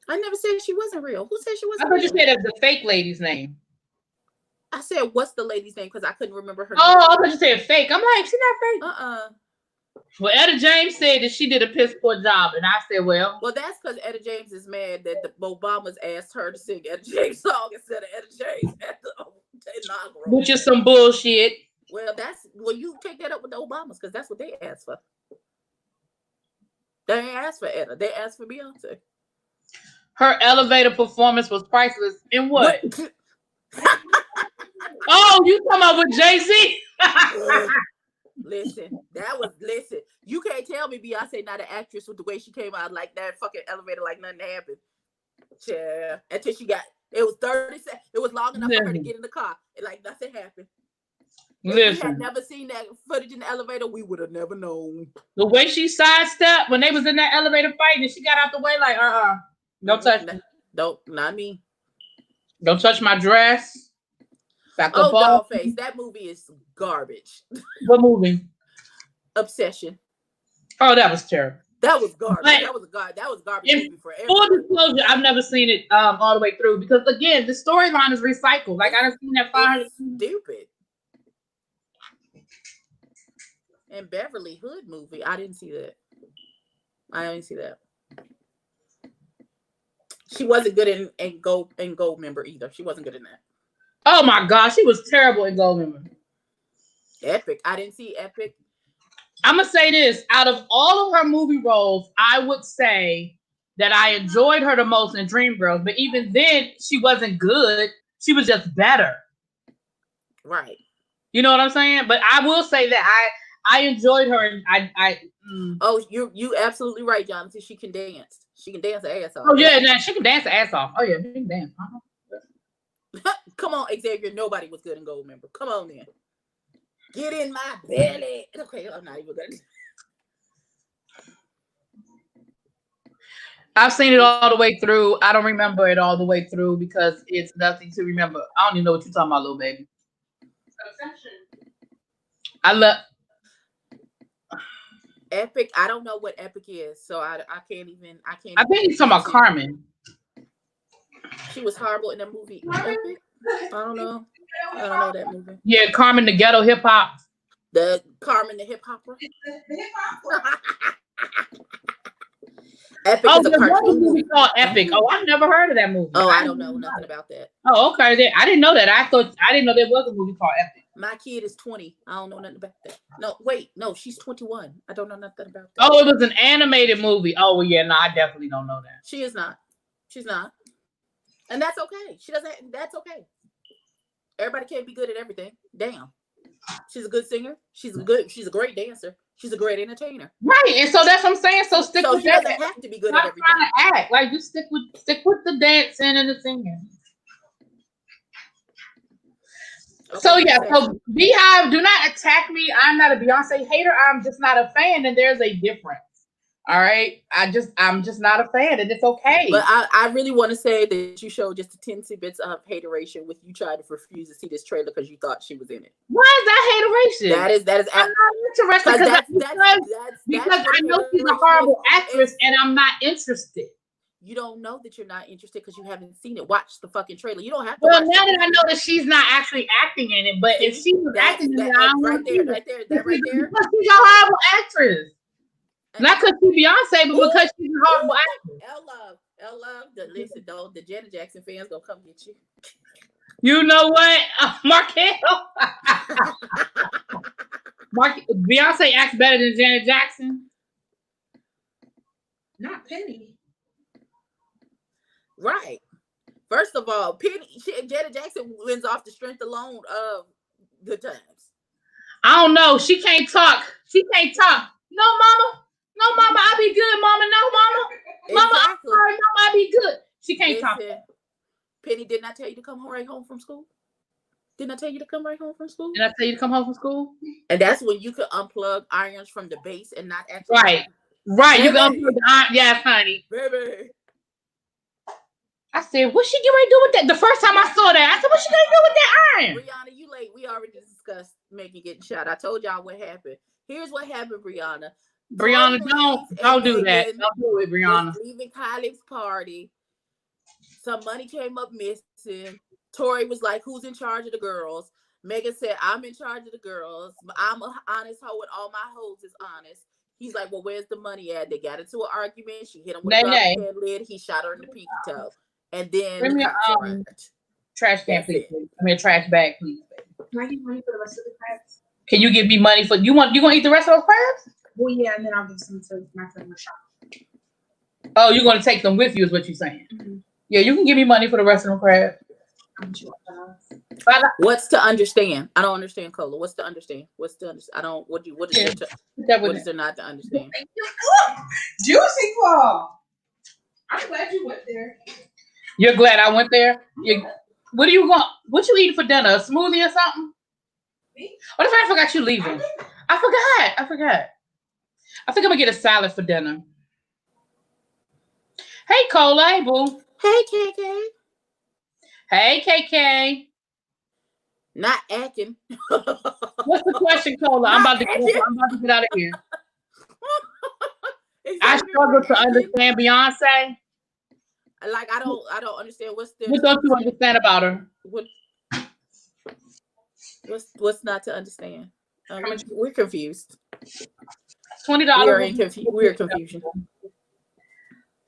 I never said she wasn't real. Who said she wasn't? I thought you said that's the fake lady's name. I said what's the lady's name because I couldn't remember her. Oh, name. I thought you said fake. I'm like, she's not fake. Well, Etta James said that she did a piss poor job, and I said, well, that's because Etta James is mad that the Obamas asked her to sing Etta James' song instead of Etta James at the inaugural. Which is some bullshit. Well, you take that up with the Obamas because that's what they asked for. They ain't asked for Etta. They asked for Beyonce. Her elevator performance was priceless. In what? Oh, you come up with Jay-Z? Listen, you can't tell me Beyonce not an actress with the way she came out like that fucking elevator like nothing happened. Yeah. Until she got, it was 30 seconds. It was long enough for her to get in the car. And like nothing happened. If we had never seen that footage in the elevator, we would have never known. The way she sidestepped when they was in that elevator fight and she got out the way like, don't touch me. Don't, not me. Don't touch my dress. Dollface. That movie is garbage. What movie? Obsession. Oh, that was terrible. That was garbage. That was garbage movie for everyone. Full disclosure, I've never seen it all the way through because again, the storyline is recycled. Like I done seen that 500. Stupid. And Beverly Hood movie. I didn't see that. She wasn't good in Gold Member either. She wasn't good in that. Oh my gosh, she was terrible in Gold Member. Epic. I didn't see Epic. I'm gonna say this: out of all of her movie roles, I would say that I enjoyed her the most in Dreamgirls. But even then, she wasn't good. She was just better. Right. You know what I'm saying? But I will say that I enjoyed her, and Oh, you absolutely right, Jonathan. She can dance. She can dance her ass off. Oh yeah, she can dance her ass off. Oh yeah, she can dance. Come on, Xavier. Nobody was good in Gold Member. Come on, then. Get in my belly. Okay, I'm not even good. I've seen it all the way through. I don't remember it all the way through because it's nothing to remember. I don't even know what you're talking about, little baby. I love Epic. I don't know what Epic is, so I can't even. I think he's talking about Carmen. She was horrible in that movie. Epic? I don't know that movie. Yeah, Carmen the Ghetto Hip Hop. The Carmen the Hip Hopper. Epic is a cartoon movie called Epic. Oh, I've never heard of that movie. Oh, I don't know nothing about that. Oh, okay. I didn't know that. I didn't know there was a movie called Epic. My kid is 20. I don't know nothing about that. No, wait. No, she's 21. I don't know nothing about that. Oh, it was an animated movie. Oh, well, yeah. No, I definitely don't know that. She is not. She's not. And that's okay. That's okay. Everybody can't be good at everything. Damn. She's a good singer. She's a great dancer. She's a great entertainer. Right. And so that's what I'm saying. So stick with that. She doesn't have to be good at everything. Trying to act. Like just stick with the dancing and the singing. Okay, so yeah, so Beehive, do not attack me. I'm not a Beyonce hater. I'm just not a fan, and there's a difference. All right, I'm just not a fan, and it's okay. But I really want to say that you showed just a 10 bits of hateration with you trying to refuse to see this trailer because you thought she was in it. Why is that hateration? That is. I'm not interested because I know she's a horrible actress, and I'm not interested. You don't know that you're not interested because you haven't seen it. Watch the fucking trailer. You don't have to. Well, now that I know that she's not actually acting in it, but if she was acting in it, right there. Because she's a horrible actress. Not because she's Beyonce, but because she's a horrible actress. L Love, listen, though, the Janet Jackson fans gonna come get you. You know what, Markel? Beyonce acts better than Janet Jackson. Not Penny. Right. First of all, Janet Jackson wins off the strength alone of Good Times. I don't know. She can't talk. No, mama, I be good, mama. No, mama. Exactly. Mama, I be good. She can't talk. Penny, didn't I tell you to come right home from school? Didn't I tell you to come right home from school? Did I tell you to come home from school? And that's when you could unplug irons from the base and not actually. Right. Right, you gonna put the iron. Yes, honey. Baby. I said, what's she getting ready to do with that? The first time I saw that, I said, what's she gonna do with that iron? Brianna, you late. We already discussed Megan getting shot. I told y'all what happened. Here's what happened, Brianna. Brianna, don't do that. Don't do it, Brianna. Was leaving Kylie's party. Some money came up missing. Tori was like, who's in charge of the girls? Megan said, I'm in charge of the girls. I'm an honest hoe and all my hoes is honest. He's like, well, where's the money at? They got into an argument. She hit him with a garbage can lid. He shot her in the pinky toe. And then bring me a trash can, please. I mean, a trash bag, please. Can I get money for the rest of the crabs? Can you give me money for you gonna eat the rest of those crabs? Well, yeah, and then I'll give some to my friend Rashad. Oh, you're gonna take them with you, is what you're saying? Mm-hmm. Yeah, you can give me money for the rest of them crabs. What's to understand? I don't understand, Cola. What's to understand? What's to understand? I don't. What is there not to understand? Juicy claw. I'm glad you went there. You're glad I went there? What do you want? What you eating for dinner? A smoothie or something? Me? What if I forgot you leaving? I forgot. I think I'm gonna get a salad for dinner. Hey, Cola. Hey, boo. Hey, KK. Hey, KK. Not acting. What's the question, Cola? I'm about to get out of here. Exactly. I struggle to understand Beyonce. Like I don't understand what don't you understand about her? What's not to understand? We're confused. $20. We are confusion.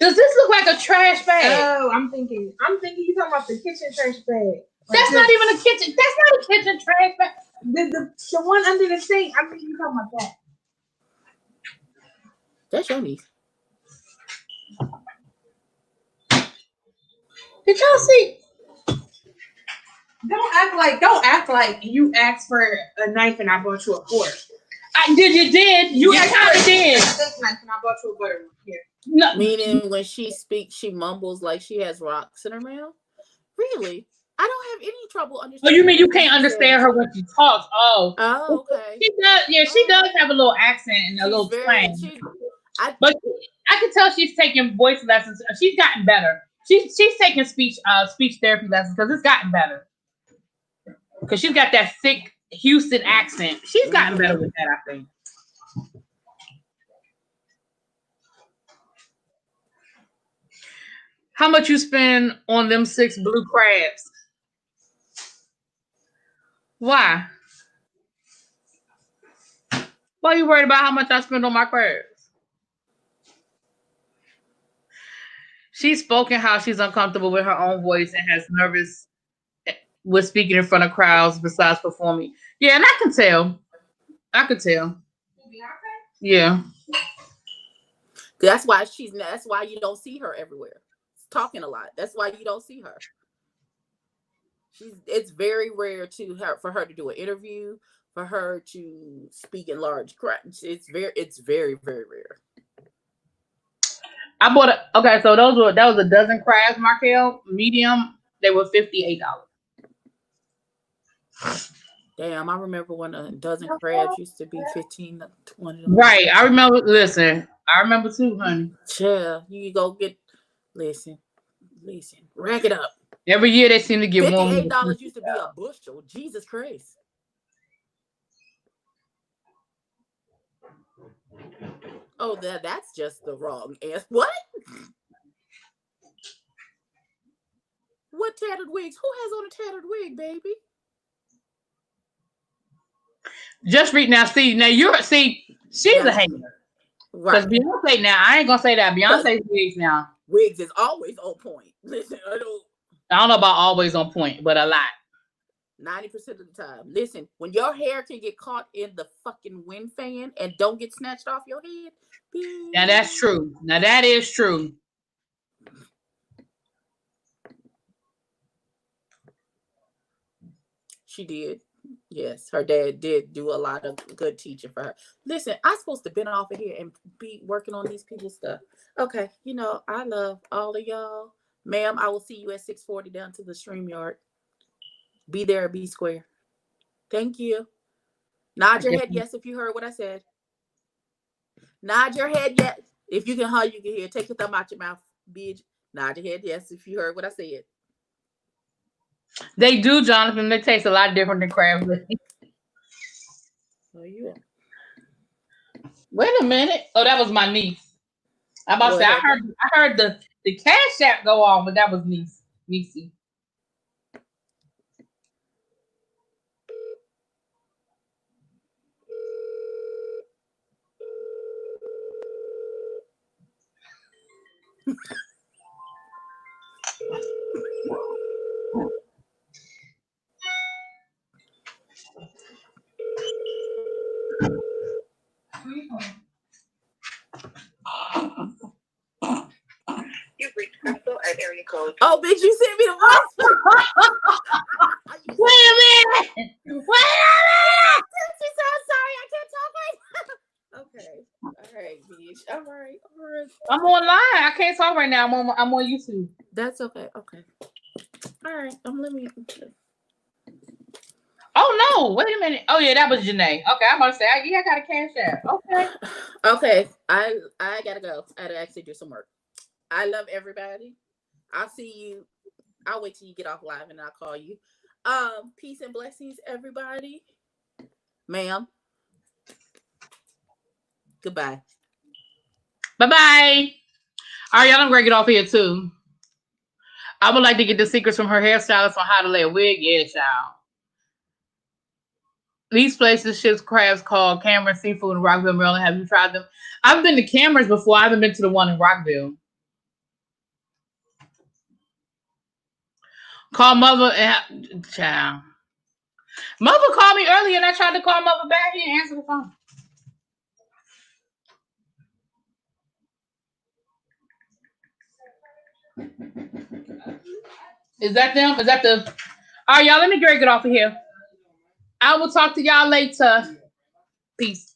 Does this look like a trash bag? Oh, I'm thinking you're talking about the kitchen trash bag. That's not even a kitchen. That's not a kitchen trash bag. The one under the sink. I'm thinking you're talking about that. That's your niece. Did y'all see? Don't act like you asked for a knife and I bought you a fork. You did. You kind of did. Knife and I bought you a butter here. No. Meaning when she speaks, she mumbles like she has rocks in her mouth. Really? I don't have any trouble understanding. Oh, you mean you can't understand her when she talks? Oh, okay. She does. Yeah, she does have a little accent and a little twang. But I can tell she's taking voice lessons. She's gotten better. She's taking speech therapy lessons because it's gotten better. Because she's got that thick Houston accent. She's gotten better with that, I think. How much you spend on them 6 blue crabs? Why? Why are you worried about how much I spend on my crabs? She's spoken how she's uncomfortable with her own voice and has nervous with speaking in front of crowds besides performing. Yeah, and I can tell. Yeah. That's why you don't see her everywhere. She's talking a lot. That's why you don't see her. It's very rare for her to do an interview, for her to speak in large crowds. It's very, very rare. I bought so that was a dozen crabs, Markel, medium. They were $58. Damn, I remember when a dozen crabs used to be $15 to $20. Right, I remember. Listen, I remember too, honey. Yeah, you go get. Listen, rack it up. Every year they seem to get more. $58 used to be a bushel. Jesus Christ. Oh, that's just the wrong answer. What? What tattered wigs? Who has on a tattered wig, baby? Just read now. She's a hater. Right. Because Beyonce now, I ain't gonna say that. Beyonce's wigs now. Wigs is always on point. Listen, I don't know about always on point, but a lot. 90% of the time. Listen, when your hair can get caught in the fucking wind fan and don't get snatched off your head. Now that's true. Now that is true. She did. Yes, her dad did do a lot of good teaching for her. Listen, I'm supposed to been off of here and be working on these people's stuff. Okay, I love all of y'all. Ma'am, I will see you at 6:40 down to the StreamYard. Be there or be square. Thank you. Nod your head yes if you heard what I said. Nod your head yes. If you can you can hear. Take your thumb out your mouth, bitch. Nod your head yes if you heard what I said. They do, Jonathan. They taste a lot different than crab legs. Oh, you. Wait a minute. Oh, that was my niece. I'm about to say I heard the Cash App go off, but that was Niecey. You've reached Crystal at area code. Oh, bitch, you sent me the voice. Wait a minute. She's so sorry. I can't talk right now. Okay. All right, bitch. All right. I'm online. I can't talk right now. I'm on YouTube. That's okay. Okay. All right. Let me. Oh no! Wait a minute. Oh yeah, that was Janae. Okay, I'm about to say, I got a Cash App. Okay. Okay. I gotta go. I gotta actually do some work. I love everybody. I'll see you. I'll wait till you get off live and I'll call you. Peace and blessings, everybody. Ma'am. Goodbye. Bye-bye. All right, y'all, I'm gonna get off here too. I would like to get the secrets from her hairstylist on how to lay a wig. Yes, y'all. These places ship crabs called Cameron Seafood in Rockville, Maryland. Have you tried them? I've been to Cameron's before. I haven't been to the one in Rockville. Call mother and child. Mother called me earlier and I tried to call mother back. He didn't answer the phone. Is that them? Is that the... All right, y'all, let me get off of here. I will talk to y'all later. Peace.